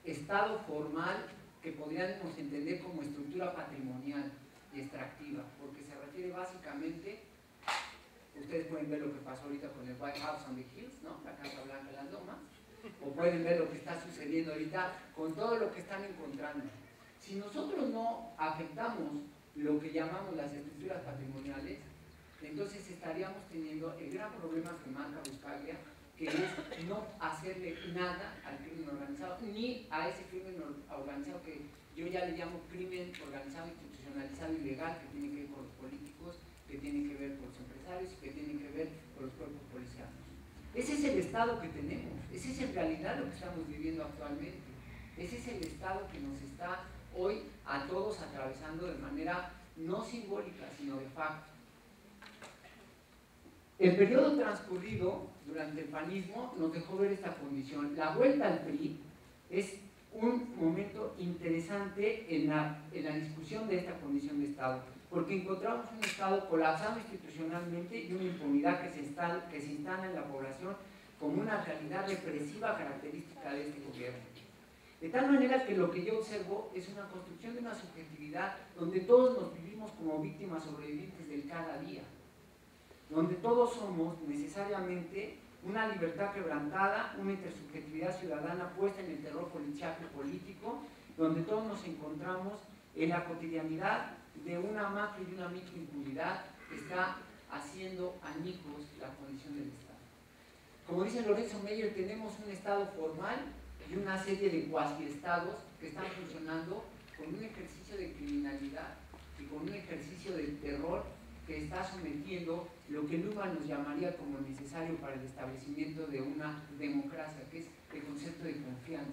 estado formal que podríamos entender como estructura patrimonial y extractiva, porque se refiere básicamente, ustedes pueden ver lo que pasó ahorita con el White House on the Hills, ¿no? La Casa Blanca de las Lomas, o pueden ver lo que está sucediendo ahorita con todo lo que están encontrando. Si nosotros no afectamos lo que llamamos las estructuras patrimoniales, entonces estaríamos teniendo el gran problema que marca Buscaglia, que es no hacerle nada al crimen organizado, ni a ese crimen organizado que yo ya le llamo crimen organizado, institucionalizado y legal, que tiene que ver con los políticos, que tiene que ver con los empresarios, que tiene que ver con los cuerpos policiales. Ese es el Estado que tenemos, ese es en realidad lo que estamos viviendo actualmente, ese es el Estado que nos está hoy a todos atravesando de manera no simbólica, sino de facto. El periodo transcurrido durante el panismo nos dejó ver esta condición. La vuelta al PRI es un momento interesante en la discusión de esta condición de Estado, porque encontramos un Estado colapsado institucionalmente y una impunidad que se instala en la población como una realidad represiva característica de este gobierno. De tal manera que lo que yo observo es una construcción de una subjetividad donde todos nos vivimos como víctimas sobrevivientes del cada día, donde todos somos necesariamente una libertad quebrantada, una intersubjetividad ciudadana puesta en el terror policiaco y político, donde todos nos encontramos en la cotidianidad de una macro y una microimpunidad que está haciendo añicos la condición del Estado. Como dice Lorenzo Meyer, tenemos un Estado formal y una serie de cuasi-estados que están funcionando con un ejercicio de criminalidad y con un ejercicio de terror que está sometiendo lo que Luhmann nos llamaría como necesario para el establecimiento de una democracia, que es el concepto de confianza.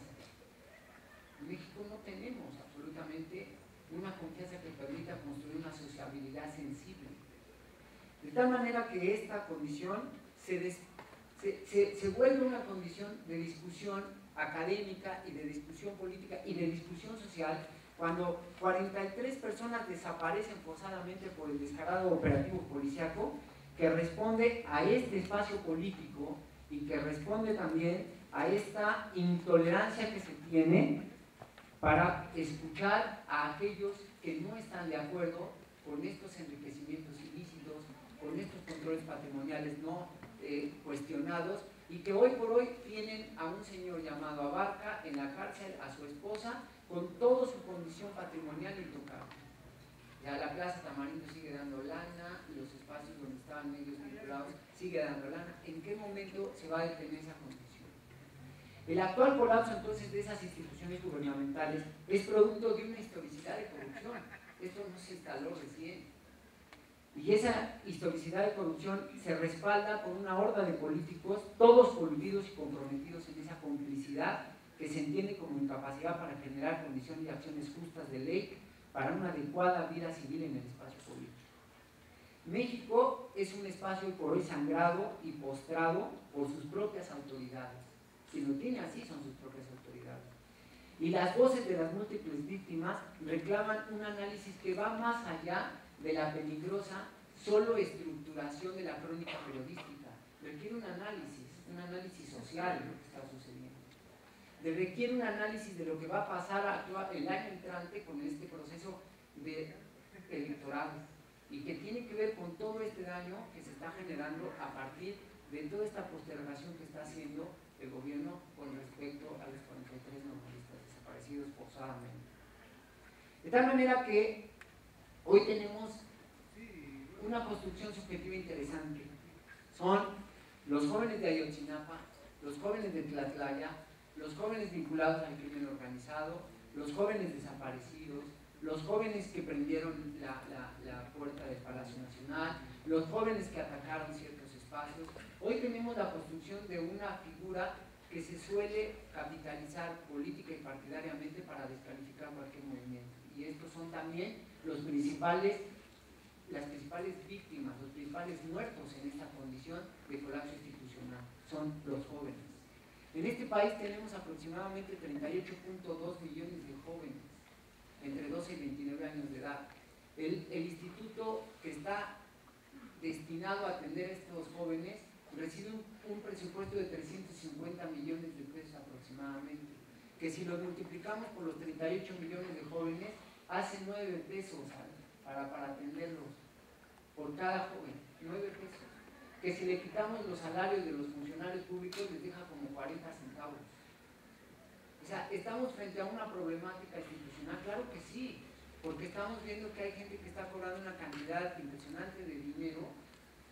En México no tenemos absolutamente una confianza que permita construir una sociabilidad sensible. De tal manera que esta condición se vuelve una condición de discusión académica y de discusión política y de discusión social cuando 43 personas desaparecen forzadamente por el descarado operativo policiaco que responde a este espacio político y que responde también a esta intolerancia que se tiene para escuchar a aquellos que no están de acuerdo con estos enriquecimientos ilícitos, con estos controles patrimoniales no cuestionados y que hoy por hoy tienen a un señor llamado Abarca en la cárcel, a su esposa, con toda su condición patrimonial intocable. Ya la Plaza Tamarindo sigue dando lana, los espacios donde estaban medios vinculados sigue dando lana. ¿En qué momento se va a detener esa condición? El actual colapso entonces de esas instituciones gubernamentales es producto de una historicidad de corrupción. Esto no se instaló recién. Y esa historicidad de corrupción se respalda por una horda de políticos, todos coludidos y comprometidos en esa complicidad que se entiende como incapacidad para generar condiciones y acciones justas de ley para una adecuada vida civil en el espacio político. México es un espacio por hoy sangrado y postrado por sus propias autoridades. Si lo tiene así, son sus propias autoridades. Y las voces de las múltiples víctimas reclaman un análisis que va más allá de la peligrosa solo estructuración de la crónica periodística. Requiere un análisis social de lo que está sucediendo. Requiere un análisis de lo que va a pasar el año entrante con este proceso electoral y que tiene que ver con todo este daño que se está generando a partir de toda esta postergación que está haciendo el gobierno con respecto a los 43 normalistas desaparecidos forzadamente. De tal manera que hoy tenemos una construcción subjetiva interesante. Son los jóvenes de Ayotzinapa, los jóvenes de Tlatlaya, los jóvenes vinculados al crimen organizado, los jóvenes desaparecidos, los jóvenes que prendieron la puerta del Palacio Nacional, los jóvenes que atacaron ciertos espacios. Hoy tenemos la construcción de una figura que se suele capitalizar política y partidariamente para descalificar cualquier movimiento. Y estos son también las principales víctimas, los principales muertos en esta condición de colapso institucional, son los jóvenes. En este país tenemos aproximadamente 38.2 millones de jóvenes entre 12 y 29 años de edad. El instituto que está destinado a atender a estos jóvenes recibe un presupuesto de 350 millones de pesos aproximadamente, que si lo multiplicamos por los 38 millones de jóvenes, hace 9 pesos para atenderlos por cada joven, 9 pesos. Que si le quitamos los salarios de los funcionarios públicos, les deja como 40 centavos. O sea, ¿estamos frente a una problemática institucional? Claro que sí, porque estamos viendo que hay gente que está cobrando una cantidad impresionante de dinero,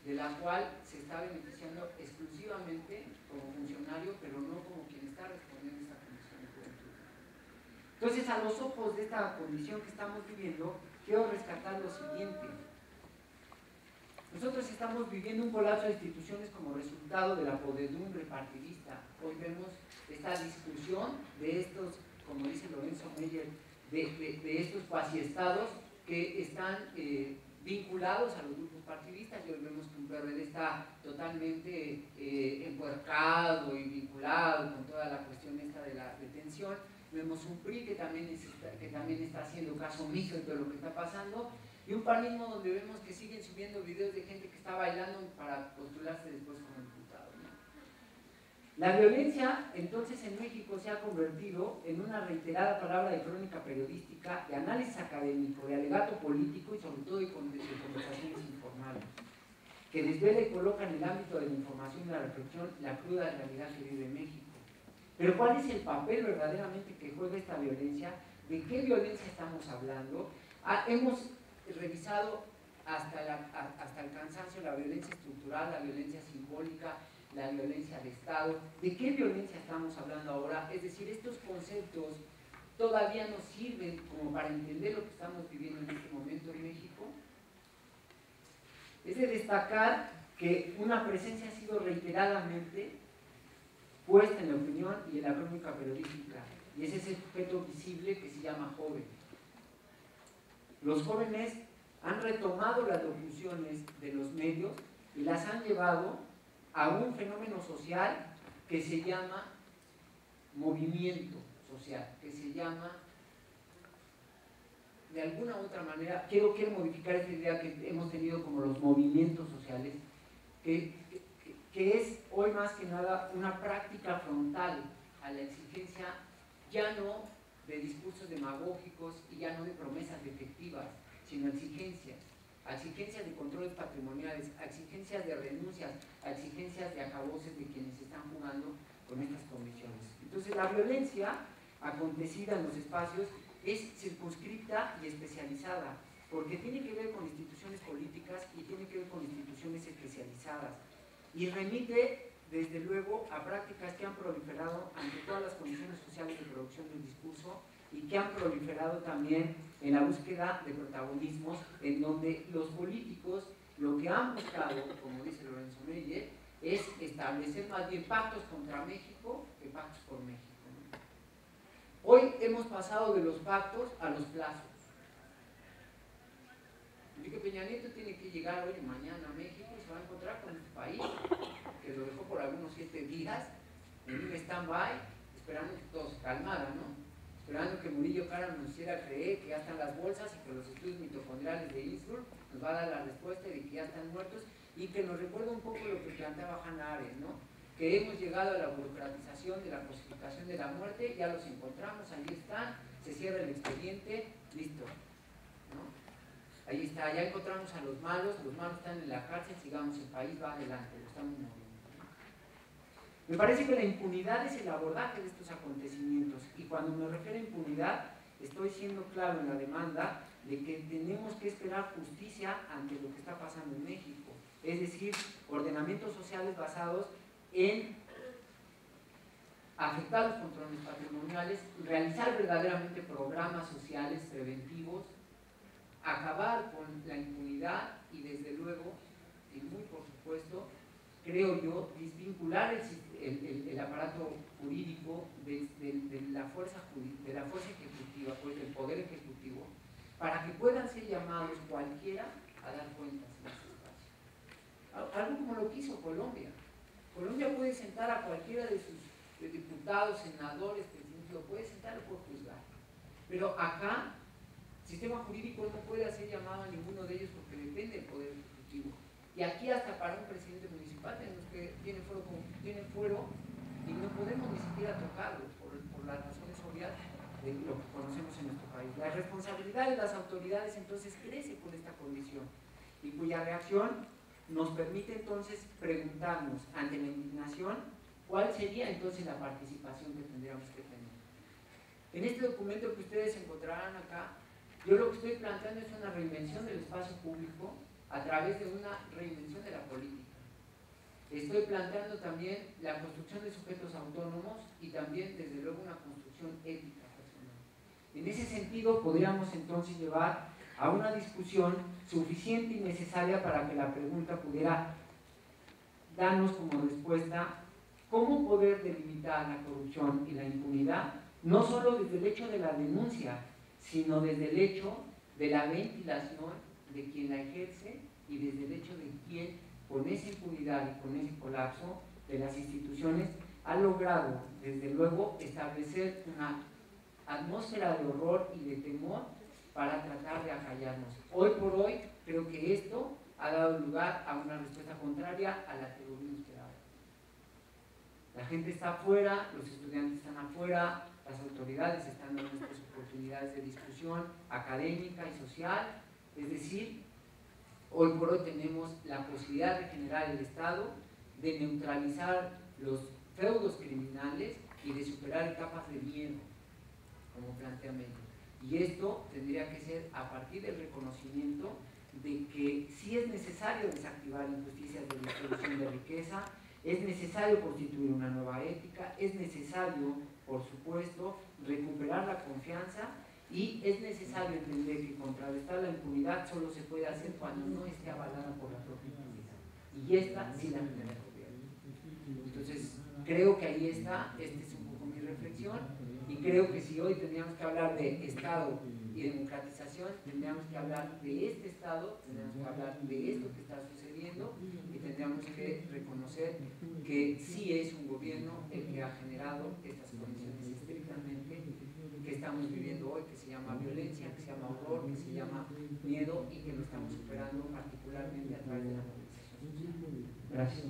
de la cual se está beneficiando exclusivamente como funcionario, pero no como quien está respondiendo a esta condición de juventud. Entonces, a los ojos de esta condición que estamos viviendo, quiero rescatar lo siguiente. Nosotros estamos viviendo un colapso de instituciones como resultado de la podredumbre partidista. Hoy vemos esta discusión de estos, como dice Lorenzo Meyer, de estos cuasiestados que están vinculados a los grupos partidistas. Y hoy vemos que un PRD está totalmente empuercado y vinculado con toda la cuestión esta de la detención. Vemos un PRI que también está haciendo caso omiso de todo lo que está pasando, y un panismo donde vemos que siguen subiendo videos de gente que está bailando para postularse después como diputado, ¿no? La violencia, entonces, en México se ha convertido en una reiterada palabra de crónica periodística, de análisis académico, de alegato político y sobre todo de conversaciones informales, que desvela y coloca en el ámbito de la información y la reflexión la cruda realidad que vive México. Pero ¿cuál es el papel verdaderamente que juega esta violencia? ¿De qué violencia estamos hablando? Hemos revisado hasta el cansancio la violencia estructural, la violencia simbólica, la violencia de Estado. ¿De qué violencia estamos hablando ahora? Es decir, estos conceptos todavía nos sirven como para entender lo que estamos viviendo en este momento en México. Es de destacar que una presencia ha sido reiteradamente puesta en la opinión y en la crónica periodística, y es ese sujeto visible que se llama joven. Los jóvenes han retomado las locuciones de los medios y las han llevado a un fenómeno social que se llama movimiento social, que se llama, de alguna u otra manera, quiero modificar esta idea que hemos tenido como los movimientos sociales, que es hoy más que nada una práctica frontal a la exigencia ya no de discursos demagógicos y ya no de promesas efectivas, sino exigencias de controles patrimoniales, exigencias de renuncias, exigencias de acaboses de quienes están jugando con estas condiciones. Entonces, la violencia acontecida en los espacios es circunscripta y especializada, porque tiene que ver con instituciones políticas y tiene que ver con instituciones especializadas, y remite desde luego a prácticas que han proliferado ante todas las condiciones sociales de producción del discurso y que han proliferado también en la búsqueda de protagonismos, en donde los políticos lo que han buscado, como dice Lorenzo Meyer, es establecer más bien pactos contra México que pactos por México, ¿no? Hoy hemos pasado de los pactos a los plazos. Enrique Peña Nieto tiene que llegar hoy o mañana a México y se va a encontrar con este país, que lo dejó por algunos 7 días en un stand-by, esperando que todo se calmara, ¿no? Esperando que Murillo Karam nos hiciera creer que ya están las bolsas y que los estudios mitocondriales de Innsbruck nos va a dar la respuesta de que ya están muertos, y que nos recuerda un poco lo que planteaba Hannah Arendt, ¿no? Que hemos llegado a la burocratización de la cosificación de la muerte, ya los encontramos, ahí están, se cierra el expediente, listo, ¿no? Ahí está, ya encontramos a los malos están en la cárcel, sigamos, el país va adelante, lo estamos moviendo. Me parece que la impunidad es el abordaje de estos acontecimientos, y cuando me refiero a impunidad, estoy siendo claro en la demanda de que tenemos que esperar justicia ante lo que está pasando en México, es decir, ordenamientos sociales basados en afectar los controles patrimoniales, realizar verdaderamente programas sociales preventivos, acabar con la impunidad y desde luego, y muy por supuesto, creo yo, desvincular el aparato jurídico de la fuerza ejecutiva, pues del poder ejecutivo, para que puedan ser llamados cualquiera a dar cuentas en ese espacio. Algo como lo que hizo Colombia. Colombia puede sentar a cualquiera de sus diputados, senadores, presidentes, lo puede sentar, lo puede juzgar. Pero acá, el sistema jurídico no puede hacer llamado a ninguno de ellos porque depende del poder ejecutivo. Y aquí hasta para un presidente municipal tenemos que tiene fuero y no podemos ni siquiera tocarlo por las razones obvias de lo que conocemos en nuestro país. La responsabilidad de las autoridades entonces crece por esta condición, y cuya reacción nos permite entonces preguntarnos ante la indignación cuál sería entonces la participación que tendríamos que tener. En este documento que ustedes encontrarán acá, yo lo que estoy planteando es una reinvención del espacio público a través de una reinvención de la política. Estoy planteando también la construcción de sujetos autónomos y también, desde luego, una construcción ética personal. En ese sentido, podríamos entonces llevar a una discusión suficiente y necesaria para que la pregunta pudiera darnos como respuesta cómo poder delimitar la corrupción y la impunidad, no solo desde el hecho de la denuncia, sino desde el hecho de la ventilación de quien la ejerce y desde el hecho de quien, con esa impunidad y con ese colapso de las instituciones, ha logrado, desde luego, establecer una atmósfera de horror y de temor para tratar de acallarnos. Hoy por hoy, creo que esto ha dado lugar a una respuesta contraria a la que hubiera esperado. La gente está afuera, los estudiantes están afuera, las autoridades están dando estas oportunidades de discusión académica y social, es decir, hoy por hoy tenemos la posibilidad de generar el Estado, de neutralizar los feudos criminales y de superar etapas de miedo como planteamiento. Y esto tendría que ser a partir del reconocimiento de que sí es necesario desactivar injusticias de distribución de riqueza, es necesario constituir una nueva ética, es necesario, por supuesto, recuperar la confianza, y es necesario entender que contrarrestar la impunidad solo se puede hacer cuando no esté avalada por la propia impunidad. Y esta sí la genera el gobierno. Entonces, creo que ahí está, esta es un poco mi reflexión, y creo que si hoy tendríamos que hablar de Estado y democratización, tendríamos que hablar de este Estado, tendríamos que hablar de esto que está sucediendo, y tendríamos que reconocer que sí es un gobierno el que ha generado estas condiciones estrictamente que estamos viviendo hoy, que se llama violencia, que se llama horror, que se llama miedo, y que lo estamos superando particularmente a través de la movilización social. Gracias.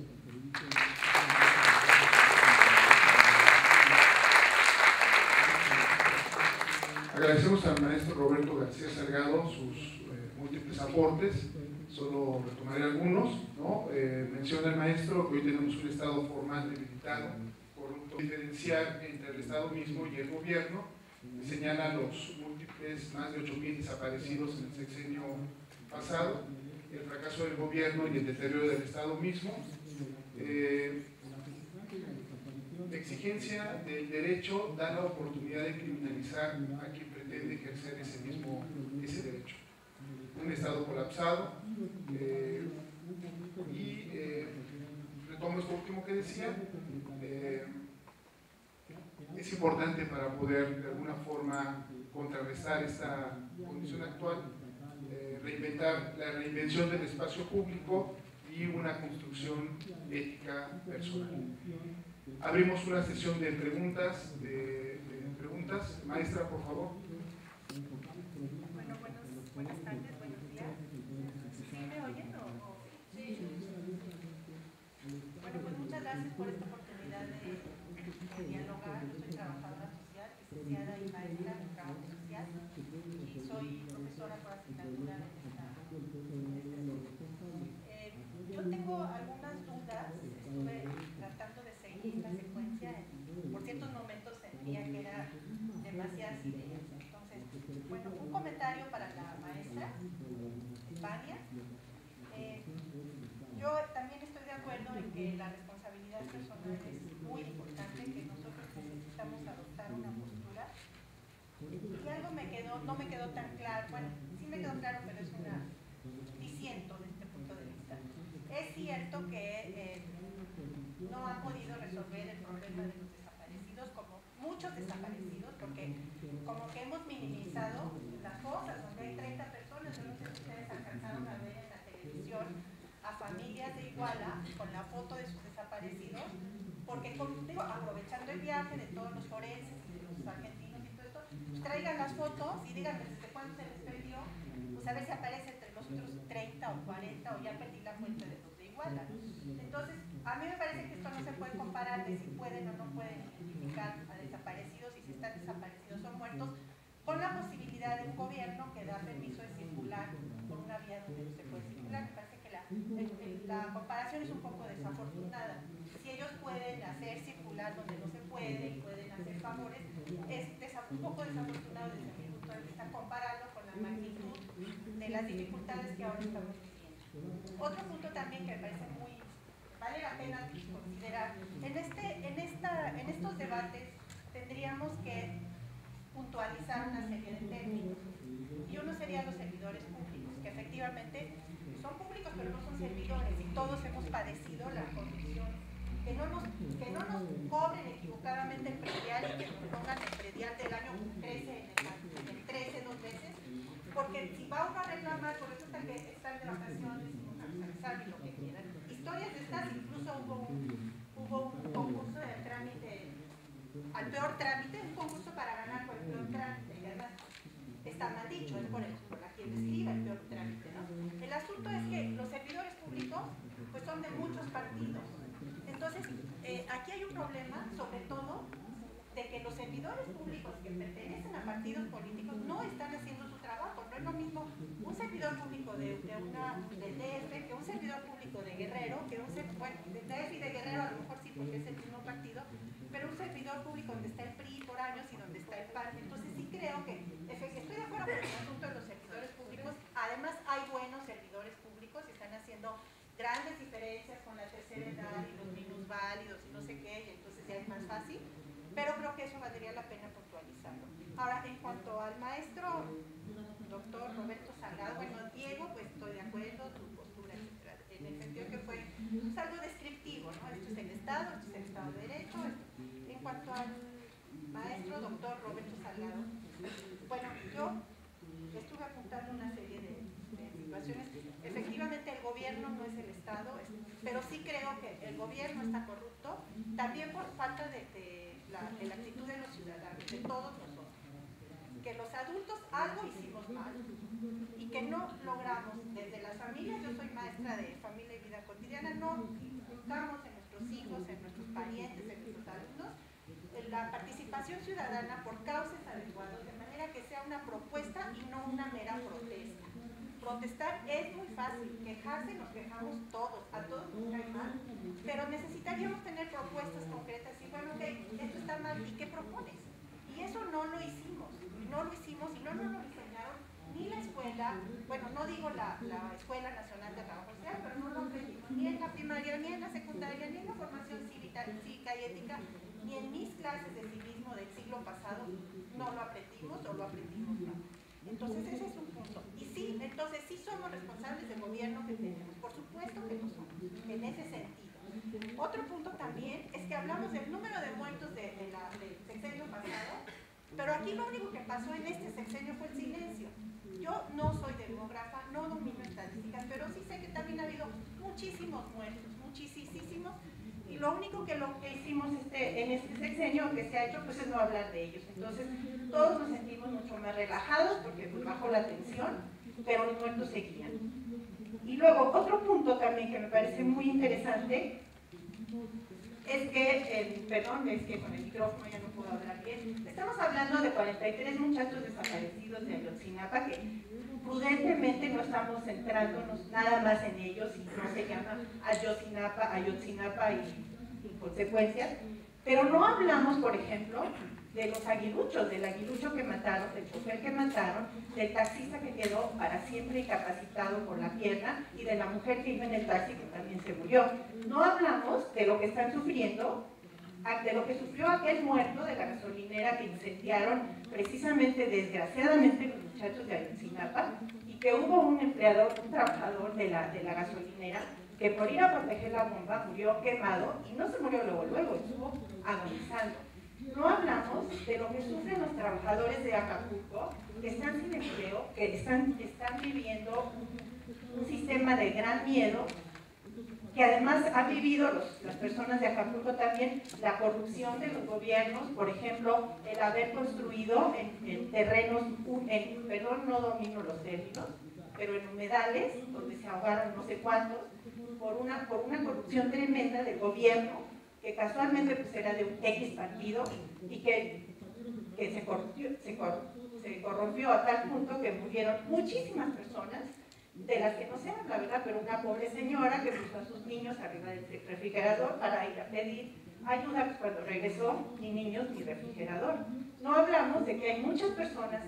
Agradecemos al maestro Roberto García Salgado sus múltiples aportes. Solo retomaré algunos, ¿no? Menciona el maestro que hoy tenemos un Estado formal debilitado, corrupto. Diferenciar entre el Estado mismo y el gobierno, señala los múltiples, más de 8.000 desaparecidos en el sexenio pasado, el fracaso del gobierno y el deterioro del Estado mismo, la exigencia del derecho da la oportunidad de criminalizar a quien pretende ejercer ese derecho. Un Estado colapsado, y retomo esto último que decía, es importante para poder de alguna forma contrarrestar esta condición actual, reinventar fomentar la reinvención del espacio público y una construcción ética personal. Abrimos una sesión de preguntas. Maestra, por favor. Bueno, buenas tardes, buenos días. ¿Sí me oyen o? Sí. Bueno, pues muchas gracias por esta oportunidad de dialogar. Yo soy trabajadora social, licenciada y maestra en trabajo social y soy profesora por asignatura de esta. Yo tengo algunas dudas, estuve tratando de seguir la secuencia, por ciertos momentos sentía que era demasiadas ideas. Entonces, bueno, un comentario para la maestra Vania. Yo también estoy de acuerdo en que la responsabilidad personal es muy importante, que nosotros necesitamos adoptar una postura. Y algo no me quedó tan claro, bueno, sí me quedó claro, pero es una disiento desde este punto de vista. Es cierto que no han podido resolver el problema de los desaparecidos, como muchos desaparecidos, porque como que hemos minimizado las cosas, donde hay 30 personas, yo no sé si ustedes alcanzaron a ver en la televisión a familias de Iguala con la foto de sus desaparecidos, porque como digo, aprovechando el viaje de todos los forenses y de los argentinos y todo esto, pues traigan las fotos y díganme desde cuándo se les perdió, pues a ver si aparece entre los otros 30 o 40 o ya perdí la cuenta de los de Iguala. Entonces, a mí me parece que esto no se puede comparar de si pueden o no pueden identificar a desaparecidos y si están desaparecidos o muertos, con la posibilidad de un gobierno que da permiso de circular por una vía donde no se puede circular. Me parece que la comparación es un poco desafortunada. Si ellos pueden hacer circular donde no se puede y pueden hacer favores, es un poco desafortunado desde mi punto de vista compararlo con la magnitud de las dificultades que ahora estamos viviendo. Otro punto también que me parece vale la pena considerar, en estos debates tendríamos que puntualizar una serie de términos, y uno sería los servidores públicos, que efectivamente son públicos pero no son servidores, y todos hemos padecido la condición, que no nos cobren equivocadamente el predial y que nos pongan el predial del año 13 en el 13 2 veces, porque si va uno a reclamar, por eso están de vacaciones y lo que quieran, historias de estas, incluso hubo un concurso de trámite, al peor trámite, un concurso para ganar por el peor trámite, y además está mal dicho, es por la quien escriba el peor trámite, ¿no? El asunto es que los servidores públicos pues son de muchos partidos, entonces aquí hay un problema, sobre todo, de que los servidores públicos que pertenecen a partidos políticos no están haciendo su trabajo. No es lo mismo un servidor público del DF que un servidor público de Guerrero, del DF y de Guerrero a lo mejor sí porque es el mismo partido, pero un servidor público donde está el PRI por años y donde está el PAN. Entonces sí creo que, estoy de acuerdo con el asunto de los servidores públicos, además hay buenos servidores públicos y están haciendo grandes diferencias con la tercera edad y los minusválidos y no sé qué, y entonces ya es más fácil. Pero creo que eso valdría la pena puntualizarlo. Ahora, en cuanto al maestro doctor Roberto Salgado, bueno, Diego, pues estoy de acuerdo, tu postura, etc., en el sentido que fue algo descriptivo, ¿no? Esto es el Estado, esto es el Estado de Derecho. En cuanto al maestro doctor Roberto Salgado, bueno, yo estuve apuntando una serie de situaciones. Efectivamente, el gobierno no es el Estado, pero sí creo que el gobierno está corrupto, también por falta de la actitud de los ciudadanos, de todos nosotros, que los adultos algo hicimos mal y que no logramos desde las familias. Yo soy maestra de familia y vida cotidiana, no buscamos en nuestros hijos, en nuestros parientes, en nuestros alumnos la participación ciudadana por causas adecuadas, de manera que sea una propuesta y no una mera protesta. Protestar es muy fácil, quejarse nos quejamos todos, a todos nos cae mal, pero necesitaríamos tener propuestas concretas y bueno, ok, esto está mal, ¿y qué propones? Y eso no lo hicimos y no nos lo enseñaron ni la escuela, bueno, no digo la Escuela Nacional de Trabajo Social, pero no lo aprendimos ni en la primaria, ni en la secundaria, ni en la formación cívica y ética, ni en mis clases de civismo del siglo pasado, no lo aprendimos o lo aprendimos mal. Entonces ese es un punto. Y sí, entonces sí somos responsables del gobierno que tenemos, por supuesto que lo somos, en ese sentido. Otro punto también es que hablamos del número de muertos del sexenio pasado, pero aquí lo único que pasó en este sexenio fue el silencio. Yo no soy demógrafa, no domino muchísimos muertos, muchísimos, y lo único que hicimos en este sexenio que se ha hecho pues es no hablar de ellos. Entonces todos nos sentimos mucho más relajados porque pues bajó la tensión, pero los muertos seguían. Y luego otro punto también que me parece muy interesante es que, perdón, es que con el micrófono ya no puedo hablar bien. Estamos hablando de 43 muchachos desaparecidos de Ayotzinapa, que prudentemente no estamos centrándonos nada más en ellos, y no se llama Ayotzinapa y consecuencias, pero no hablamos, por ejemplo, de los aguiluchos, del aguilucho que mataron, del chofer que mataron, del taxista que quedó para siempre incapacitado por la pierna y de la mujer que iba en el taxi que también se murió. No hablamos de lo que están sufriendo, de lo que sufrió aquel muerto de la gasolinera que incendiaron precisamente, desgraciadamente, los muchachos de Ayotzinapa, y que hubo un empleador, un trabajador de la gasolinera que por ir a proteger la bomba murió quemado, y no se murió luego, estuvo agonizando. No hablamos de lo que sufren los trabajadores de Acapulco, que están sin empleo, que están viviendo un sistema de gran miedo, que además han vivido las personas de Acapulco también la corrupción de los gobiernos, por ejemplo, el haber construido en terrenos, perdón, no domino los términos, pero en humedales, donde se ahogaron no sé cuántos, por una corrupción tremenda del gobierno, que casualmente pues era de un X partido y que se corrompió a tal punto que murieron muchísimas personas, de las que no se habla, ¿verdad? Pero una pobre señora que puso a sus niños arriba del refrigerador para ir a pedir ayuda, pues cuando regresó, ni niños ni refrigerador. No hablamos de que hay muchas personas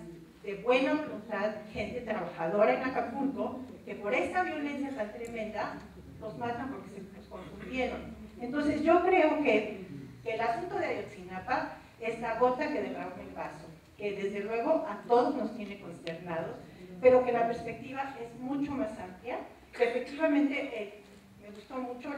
de buena voluntad, gente trabajadora en Acapulco, que por esta violencia tan tremenda los matan porque se los confundieron. Entonces yo creo que el asunto de Ayotzinapa es la gota que derramó el vaso, que desde luego a todos nos tiene consternados, pero que la perspectiva es mucho más amplia, que efectivamente me gustó mucho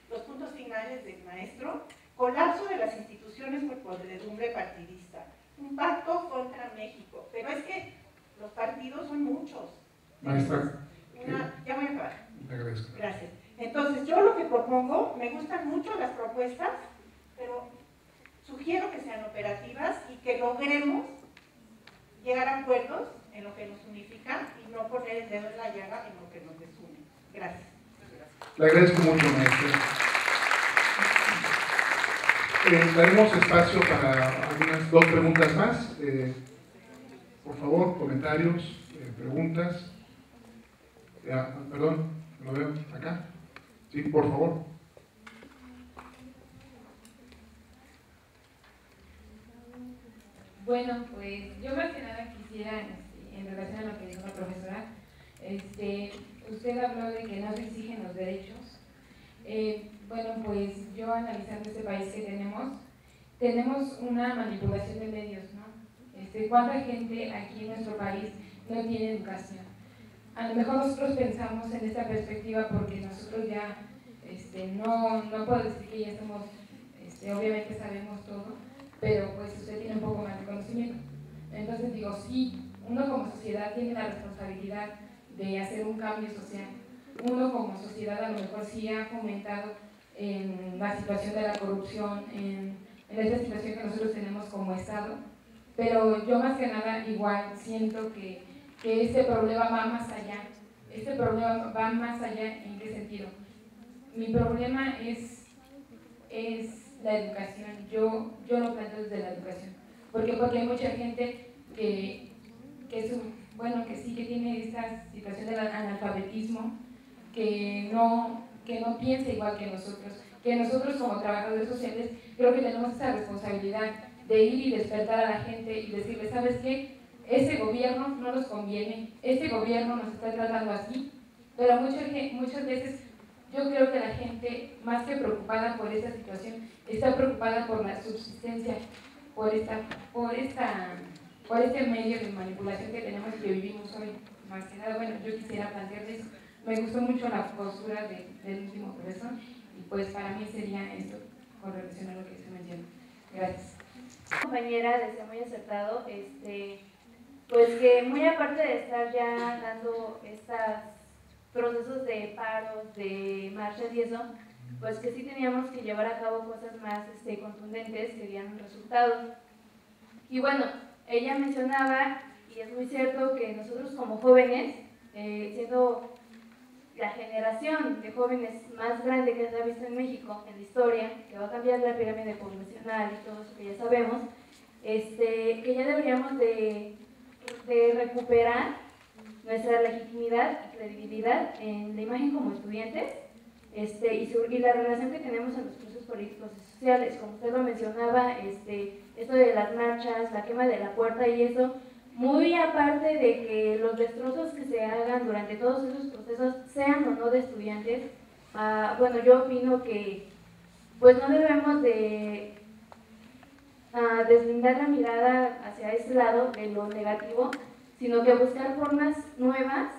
los puntos finales del maestro: colapso de las instituciones por podredumbre partidista, un pacto contra México, pero es que los partidos son muchos. Maestra. Ya voy a acabar. Le agradezco. Gracias. Entonces, yo lo que propongo, me gustan mucho las propuestas, pero sugiero que sean operativas y que logremos llegar a acuerdos en lo que nos unifica y no poner el dedo en la llaga en lo que nos desune. Gracias. Le agradezco mucho, maestra. Daremos espacio para algunas 2 preguntas más. Por favor, comentarios, preguntas. Perdón, lo veo acá. Sí, por favor. Bueno, pues yo más que nada quisiera, en relación a lo que dijo la profesora, usted habló de que no se exigen los derechos. Bueno, pues yo analizando este país que tenemos una manipulación de medios, ¿no? ¿Cuánta gente aquí en nuestro país no tiene educación? A lo mejor nosotros pensamos en esta perspectiva porque nosotros ya, no puedo decir que ya estamos, obviamente sabemos todo, pero pues usted tiene un poco más de conocimiento. Entonces digo, sí, uno como sociedad tiene la responsabilidad de hacer un cambio social. Uno como sociedad a lo mejor sí ha fomentado en la situación de la corrupción, en esta situación que nosotros tenemos como Estado, pero yo más que nada igual siento que este problema va más allá. Este problema va más allá. ¿En qué sentido? Mi problema es la educación. Yo lo planteo desde la educación. ¿Por qué? Porque hay mucha gente que sí que tiene esta situación del analfabetismo, que no piensa igual que nosotros como trabajadores sociales creo que tenemos esa responsabilidad de ir y despertar a la gente y decirle, ¿sabes qué? Este gobierno no nos conviene, este gobierno nos está tratando así, pero muchas veces yo creo que la gente, más que preocupada por esta situación, está preocupada por la subsistencia, por este medio de manipulación que tenemos y que vivimos hoy. Más que nada, bueno, yo quisiera plantear eso. Me gustó mucho la postura del último profesor y pues para mí sería esto con relación a lo que se menciona. Gracias. Compañera, desde muy acertado, pues que muy aparte de estar ya dando procesos de paros, de marchas y eso, pues que sí teníamos que llevar a cabo cosas más contundentes que dieran resultados. Y bueno, ella mencionaba, y es muy cierto, que nosotros como jóvenes, siendo la generación de jóvenes más grande que se ha visto en México en la historia, que va a cambiar la pirámide poblacional y todo eso que ya sabemos, que ya deberíamos de recuperar nuestra legitimidad y credibilidad en la imagen como estudiantes y la relación que tenemos en los procesos políticos y sociales. Como usted lo mencionaba, esto de las marchas, la quema de la puerta y eso, muy aparte de que los destrozos que se hagan durante todos esos procesos, sean o no de estudiantes, bueno, yo opino que pues no debemos de deslindar la mirada hacia este lado de lo negativo, sino que buscar formas nuevas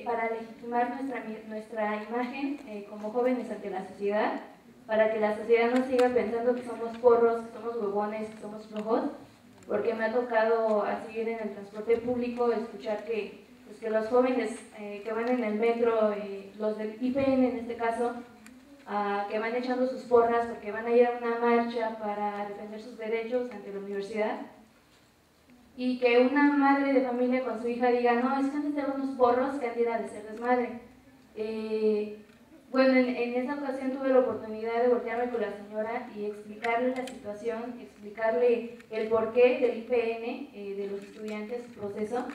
para legitimar nuestra imagen como jóvenes ante la sociedad, para que la sociedad no siga pensando que somos porros, que somos huevones, que somos flojos, porque me ha tocado así ir en el transporte público, escuchar que los jóvenes que van en el metro, los del IPN en este caso, que van echando sus porras porque van a ir a una marcha para defender sus derechos ante la universidad, y que una madre de familia con su hija diga, no, es que han de ser unos porros que han de ir a hacer desmadre. Bueno, en esa ocasión tuve la oportunidad de voltearme con la señora y explicarle la situación, explicarle el porqué del IPN, de los estudiantes, su proceso.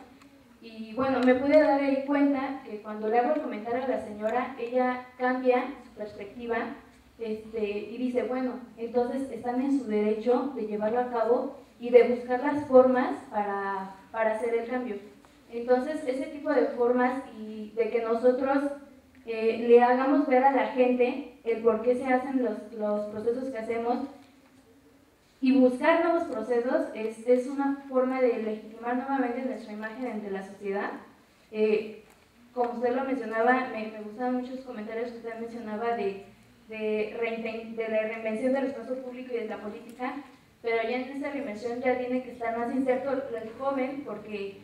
Y bueno, me pude dar ahí cuenta que cuando le hago el comentario a la señora, ella cambia su perspectiva y dice, bueno, entonces están en su derecho de llevarlo a cabo y de buscar las formas para hacer el cambio. Entonces, ese tipo de formas y de que nosotros le hagamos ver a la gente el por qué se hacen los procesos que hacemos y buscar nuevos procesos es una forma de legitimar nuevamente nuestra imagen ante la sociedad. Como usted lo mencionaba, me gustaban muchos comentarios que usted mencionaba de la reinvención del espacio público y de la política, pero ya en esa reinvención ya tiene que estar más inserto el joven, porque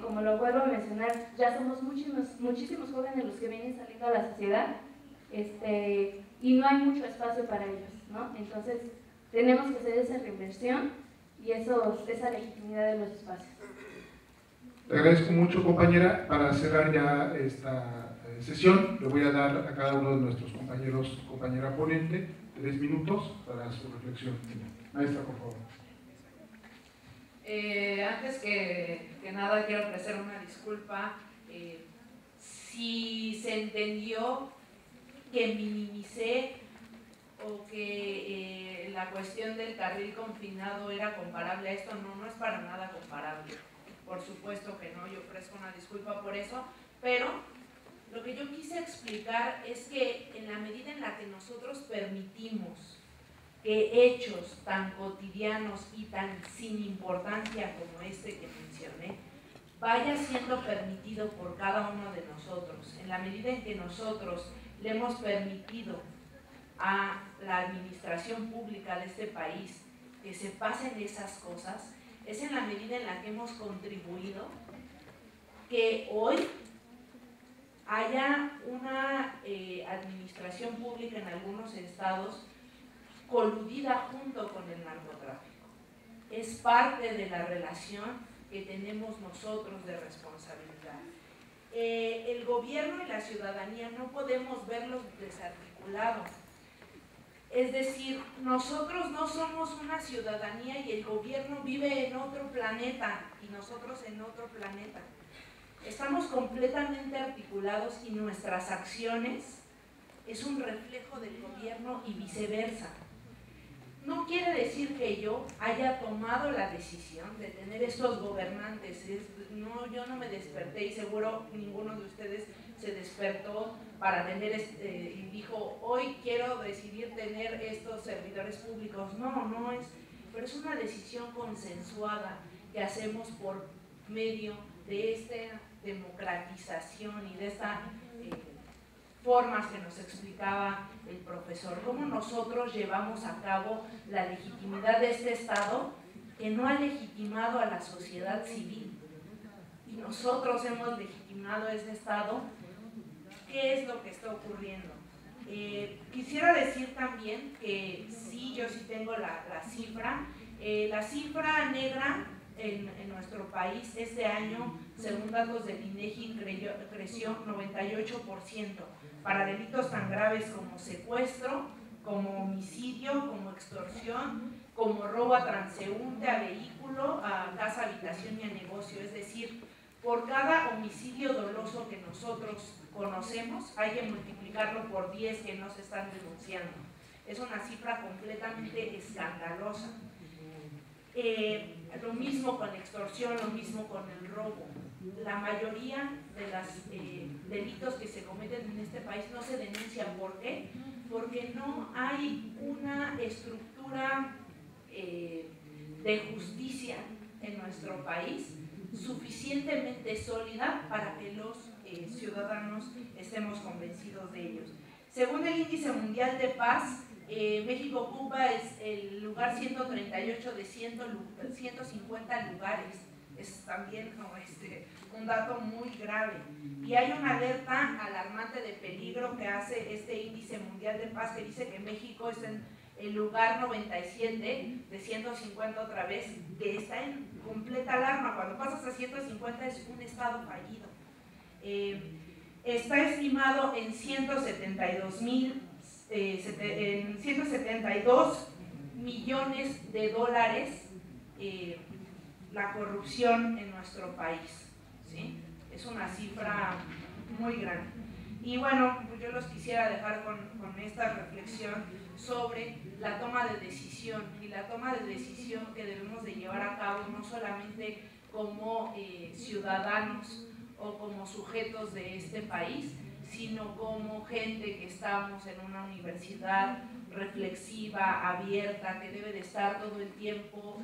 como lo vuelvo a mencionar, ya somos muchísimos jóvenes los que vienen saliendo a la sociedad, y no hay mucho espacio para ellos, ¿no? Entonces tenemos que hacer esa reinversión y esa legitimidad de los espacios. Te agradezco mucho, compañera. Para cerrar ya esta sesión, le voy a dar a cada uno de nuestros compañeros, compañera ponente, 3 minutos para su reflexión. Maestra, por favor. Antes que nada quiero ofrecer una disculpa si se entendió que minimicé o que la cuestión del carril confinado era comparable a esto. No es para nada comparable, por supuesto que no, yo ofrezco una disculpa por eso, pero lo que yo quise explicar es que en la medida en la que nosotros permitimos que hechos tan cotidianos y tan sin importancia como este que mencioné vaya siendo permitido por cada uno de nosotros, en la medida en que nosotros le hemos permitido a la administración pública de este país que se pasen esas cosas, es en la medida en la que hemos contribuido que hoy haya una administración pública en algunos estados coludida junto con el narcotráfico. Es parte de la relación que tenemos nosotros de responsabilidad. El gobierno y la ciudadanía no podemos verlos desarticulados. Es decir, nosotros no somos una ciudadanía y el gobierno vive en otro planeta y nosotros en otro planeta. Estamos completamente articulados y nuestras acciones es un reflejo del gobierno y viceversa. No quiere decir que yo haya tomado la decisión de tener estos gobernantes. Yo no me desperté y seguro ninguno de ustedes se despertó para tener y dijo, hoy quiero decidir tener estos servidores públicos. No es, pero es una decisión consensuada que hacemos por medio de esta democratización y de estas formas que nos explicaba el profesor, cómo nosotros llevamos a cabo la legitimidad de este Estado que no ha legitimado a la sociedad civil. y nosotros hemos legitimado ese Estado, ¿qué es lo que está ocurriendo? Quisiera decir también que sí, yo sí tengo la cifra. La cifra negra en nuestro país este año, según datos del INEGI, creció 98% para delitos tan graves como secuestro, como homicidio, como extorsión, como robo a transeúnte, a vehículo, a casa, habitación y a negocio. Es decir, por cada homicidio doloso que nosotros conocemos, hay que multiplicarlo por 10 que no se están denunciando. Es una cifra completamente escandalosa. Lo mismo con la extorsión, lo mismo con el robo. La mayoría de los delitos que se cometen en este país no se denuncian. ¿Por qué? Porque no hay una estructura de justicia en nuestro país suficientemente sólida para que los ciudadanos estemos convencidos de ellos. Según el Índice Mundial de Paz, México ocupa el lugar 138 de 150 lugares. Es también un dato muy grave. Y hay una alerta alarmante de peligro que hace este Índice Mundial de Paz, que dice que México es en el lugar 97 de 150 otra vez, que está en completa alarma. Cuando pasas a 150 es un estado fallido. Está estimado en 172 millones de dólares la corrupción en nuestro país, ¿sí? Es una cifra muy grande. Y bueno, pues yo los quisiera dejar con esta reflexión sobre la toma de decisión, y la toma de decisión que debemos de llevar a cabo no solamente como ciudadanos o como sujetos de este país, sino como gente que estamos en una universidad reflexiva, abierta, que debe de estar todo el tiempo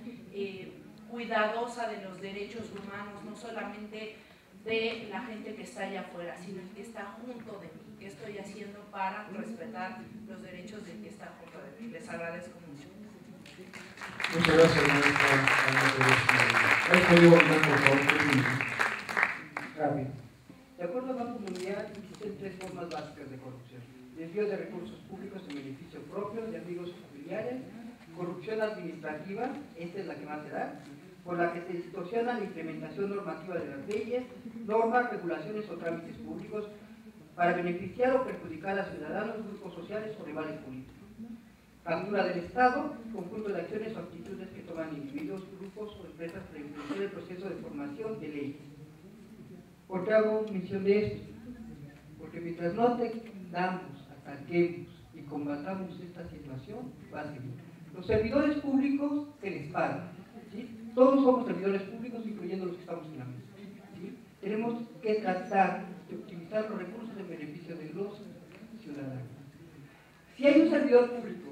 cuidadosa de los derechos humanos, no solamente de la gente que está allá afuera, sino el que está junto de mí. ¿Qué estoy haciendo para respetar los derechos del que está junto de mí? Les agradezco mucho. Muchas gracias, maestra. De acuerdo al Banco Mundial, existen 3 formas básicas de corrupción: desvío de recursos públicos en beneficio propio, de amigos o familiares; corrupción administrativa, esta es la que más se da, por la que se distorsiona la implementación normativa de las leyes, normas, regulaciones o trámites públicos para beneficiar o perjudicar a ciudadanos, grupos sociales o rivales políticos; captura del Estado, conjunto de acciones o actitudes que toman individuos, grupos o empresas para influenciar el proceso de formación de leyes. ¿Por qué hago mención de esto? Porque mientras no atendamos, ataquemos y combatamos esta situación, va a seguir. Los servidores públicos se les paga, ¿sí? Todos somos servidores públicos, incluyendo los que estamos en la mesa, ¿sí? Tenemos que tratar de optimizar los recursos en beneficio de los ciudadanos. Si hay un servidor público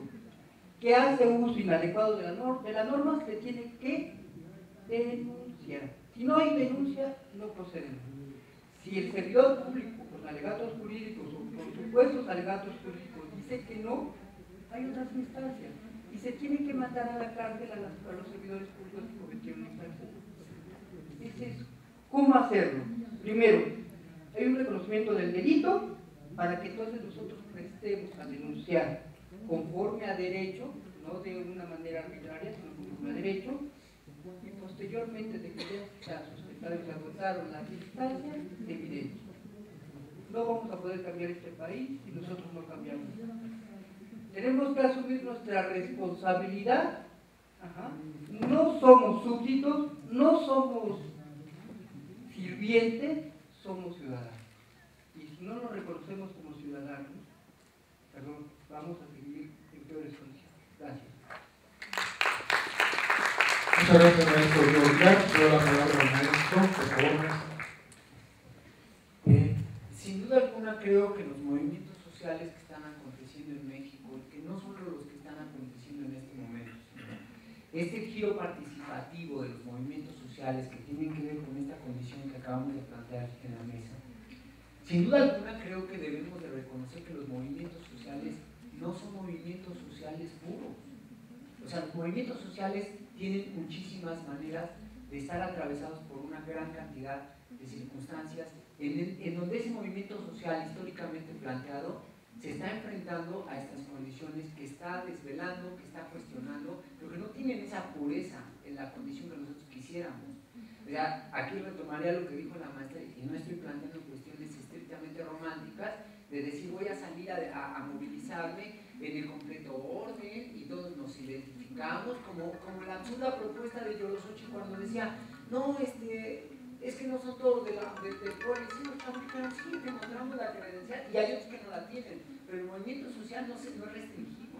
que hace uso inadecuado de la norma, se tiene que denunciar. Si no hay denuncia, no procedemos. Si el servidor público, con alegatos jurídicos o con supuestos alegatos jurídicos, dice que no, hay otras instancias. Y se tiene que mandar a la cárcel a los servidores públicos que cometieron esta acción. Es eso. ¿Cómo hacerlo? Primero, hay un reconocimiento del delito para que entonces nosotros prestemos a denunciar conforme a derecho, no de una manera arbitraria, sino conforme a derecho, y posteriormente de que ya se agotaron las instancias de evidencia. No vamos a poder cambiar este país si nosotros no cambiamos. Tenemos que asumir nuestra responsabilidad. No somos súbditos, no somos sirvientes, somos ciudadanos. Y si no nos reconocemos como ciudadanos, vamos a seguir en peores condiciones. Gracias. Muchas gracias, maestro. Doy la palabra al maestro, por favor, maestro. Sin duda alguna creo que los movimientos sociales que están aconteciendo en México, que no son los que están aconteciendo en este momento, este giro participativo de los movimientos sociales que tienen que ver con esta condición que acabamos de plantear en la mesa, sin duda alguna creo que debemos de reconocer que los movimientos sociales no son movimientos sociales puros. O sea, los movimientos sociales tienen muchísimas maneras de estar atravesados por una gran cantidad de circunstancias en donde ese movimiento social históricamente planteado se está enfrentando a estas condiciones, que está desvelando, que está cuestionando, pero que no tienen esa pureza en la condición que nosotros quisiéramos. O sea, aquí retomaría lo que dijo la maestra, y no estoy planteando cuestiones estrictamente románticas, de decir voy a salir a movilizarme en el completo orden y todos nos identificamos, como la absurda propuesta de Yorosochi cuando decía, no, es que no son todos del pueblo, sí, sí, te mostramos la credencial y hay otros que no la tienen, pero el movimiento social no es restringido,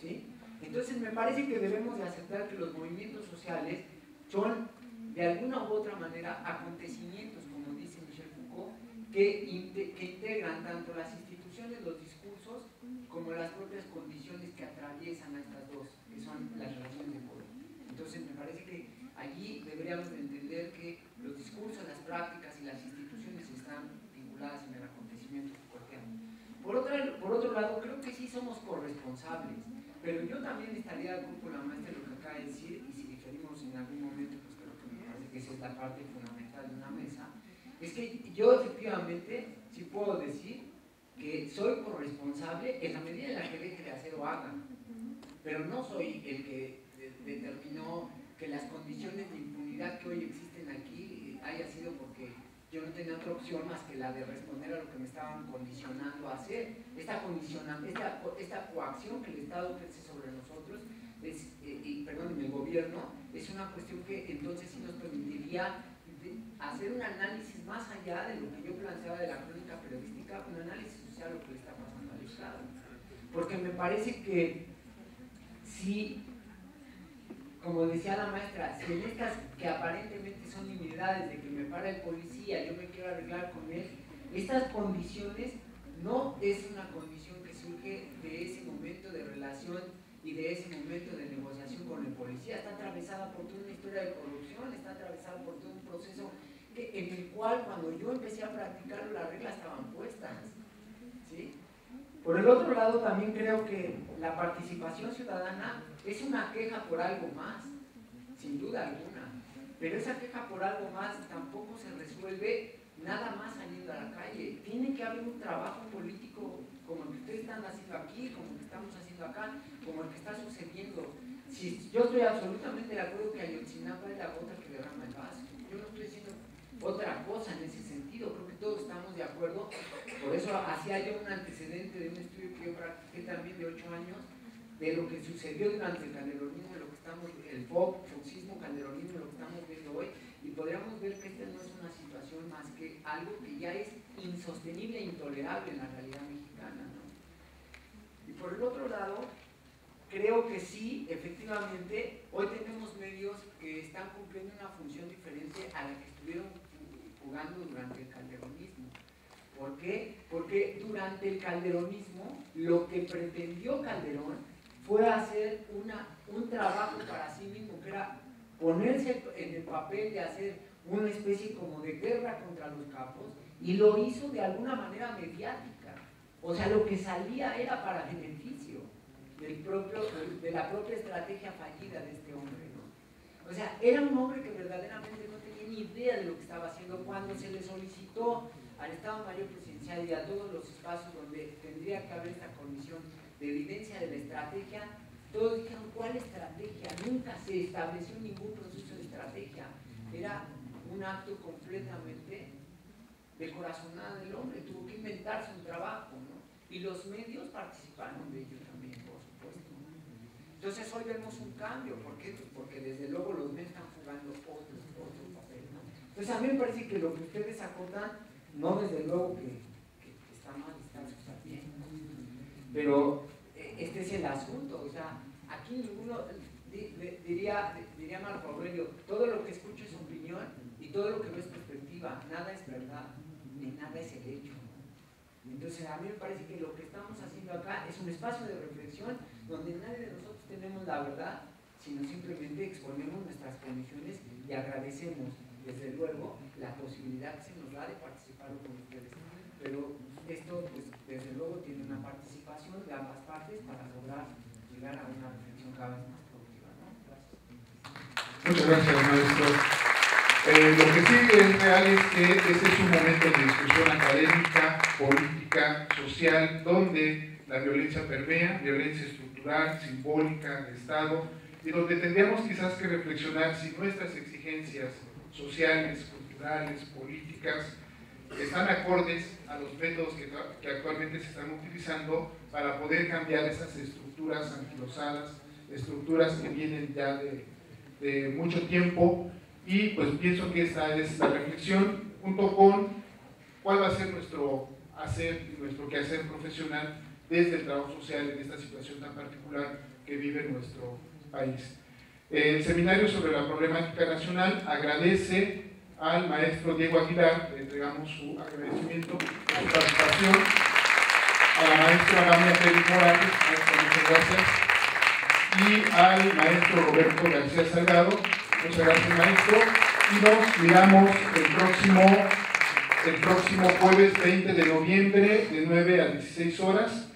¿sí? Entonces me parece que debemos de aceptar que los movimientos sociales son de alguna u otra manera acontecimientos, como dice Michel Foucault, que integran tanto las instituciones, los discursos, como las propias condiciones que atraviesan a estas dos, que son las relaciones de poder. Entonces me parece que allí deberíamos de entender que los discursos, las prácticas y las instituciones están vinculadas en el acontecimiento foucaultiano. Por otro lado, creo que sí somos corresponsables, pero yo también estaría de acuerdo con la maestra de lo que acaba de decir, y si diferimos en algún momento, pues creo que me parece que esa es la parte fundamental de una mesa, es que yo efectivamente sí puedo decir que soy corresponsable en la medida en la que deje de hacer o haga, pero no soy el que determinó que las condiciones de impunidad que hoy existen aquí haya sido porque yo no tenía otra opción más que la de responder a lo que me estaban condicionando a hacer. Esta coacción que el Estado ejerce sobre nosotros, perdón, el gobierno, es una cuestión que entonces sí nos permitiría hacer un análisis más allá de lo que yo planteaba de la crónica periodística, un análisis social de lo que le está pasando al Estado. Porque me parece que si, como decía la maestra, si en estas que aparentemente son nimiedades de que me para el policía, yo me quiero arreglar con él, estas condiciones no es una condición que surge de ese momento de relación y de ese momento de negociación con el policía, está atravesada por toda una historia de corrupción, está atravesada por todo un proceso en el cual cuando yo empecé a practicarlo las reglas estaban puestas, ¿sí? Por el otro lado también creo que la participación ciudadana es una queja por algo más, sin duda alguna, pero esa queja por algo más tampoco se resuelve nada más saliendo a la calle. Tiene que haber un trabajo político como el que ustedes están haciendo aquí, como el que estamos haciendo acá, como el que está sucediendo. Si, yo estoy absolutamente de acuerdo que Ayotzinapa es la gota que derrama el vaso. Yo no estoy diciendo otra cosa en ese sentido, creo que todos estamos de acuerdo. Por eso hacía yo un antecedente de un estudio que yo practiqué también de 8 años, de lo que sucedió durante el calderonismo, lo que estamos, el foxismo, calderonismo, lo que estamos viendo hoy, y podríamos ver que esta no es una situación más que algo que ya es insostenible e intolerable en la realidad mexicana, ¿no? Y por el otro lado, creo que sí, efectivamente, hoy tenemos medios que están cumpliendo una función diferente a la que estuvieron jugando durante el calderonismo. ¿Por qué? Porque durante el calderonismo lo que pretendió Calderón fue hacer un trabajo para sí mismo, que era ponerse en el papel de hacer una especie como de guerra contra los capos, y lo hizo de alguna manera mediática. O sea, lo que salía era para beneficio de la propia estrategia fallida de este hombre, ¿no? O sea, era un hombre que verdaderamente no tenía ni idea de lo que estaba haciendo. Cuando se le solicitó al Estado Mayor Presidencial y a todos los espacios donde tendría que haber esta condición de evidencia de la estrategia, todos dijeron, ¿cuál estrategia? Nunca se estableció ningún proceso de estrategia. Era un acto completamente de corazonada del hombre, tuvo que inventarse un trabajo, ¿no? Y los medios participaron de ello también, por supuesto. Entonces hoy vemos un cambio. ¿Por qué? Pues porque desde luego los medios están jugando otro papel, ¿no? Entonces a mí me parece que lo que ustedes acotan, no desde luego que está mal, está bien, ¿no? Pero este es el asunto. O sea, aquí ninguno, diría Marco Aurelio, todo lo que escucho es opinión y todo lo que veo es perspectiva, nada es verdad, ni nada es el hecho. Entonces a mí me parece que lo que estamos haciendo acá es un espacio de reflexión donde nadie de nosotros tenemos la verdad, sino simplemente exponemos nuestras condiciones y agradecemos desde luego la posibilidad que se nos da de participar con ustedes. Pero esto pues desde luego tiene una participación de ambas partes para lograr llegar a una reflexión cada vez más productiva, ¿no? Gracias. Muchas gracias, maestro. Lo que sí es real es que este es un momento de discusión académica, política, social, donde la violencia permea, violencia estructural, simbólica, de Estado, y donde tendríamos quizás que reflexionar si nuestras exigencias sociales, culturales, políticas, están acordes a los métodos que actualmente se están utilizando para poder cambiar esas estructuras anquilosadas, estructuras que vienen ya de mucho tiempo. Y pues pienso que esta es la reflexión, junto con cuál va a ser nuestro hacer y nuestro quehacer profesional desde el trabajo social en esta situación tan particular que vive nuestro país. El seminario sobre la problemática nacional agradece al maestro Diego Aguilar, le entregamos su agradecimiento por su participación, a la maestra Vania Félix Morales, muchas gracias, y al maestro Roberto García Salgado. Muchas gracias, maestro, y nos miramos el próximo jueves 20 de noviembre de 9 a 16 horas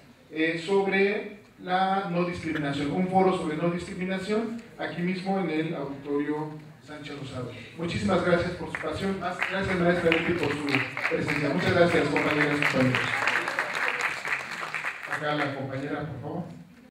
sobre la no discriminación, un foro sobre no discriminación aquí mismo en el Auditorio Sánchez Rosado. Muchísimas gracias por su pasión, gracias maestra Leti por su presencia. Muchas gracias, compañeras y compañeros. Acá la compañera, por favor.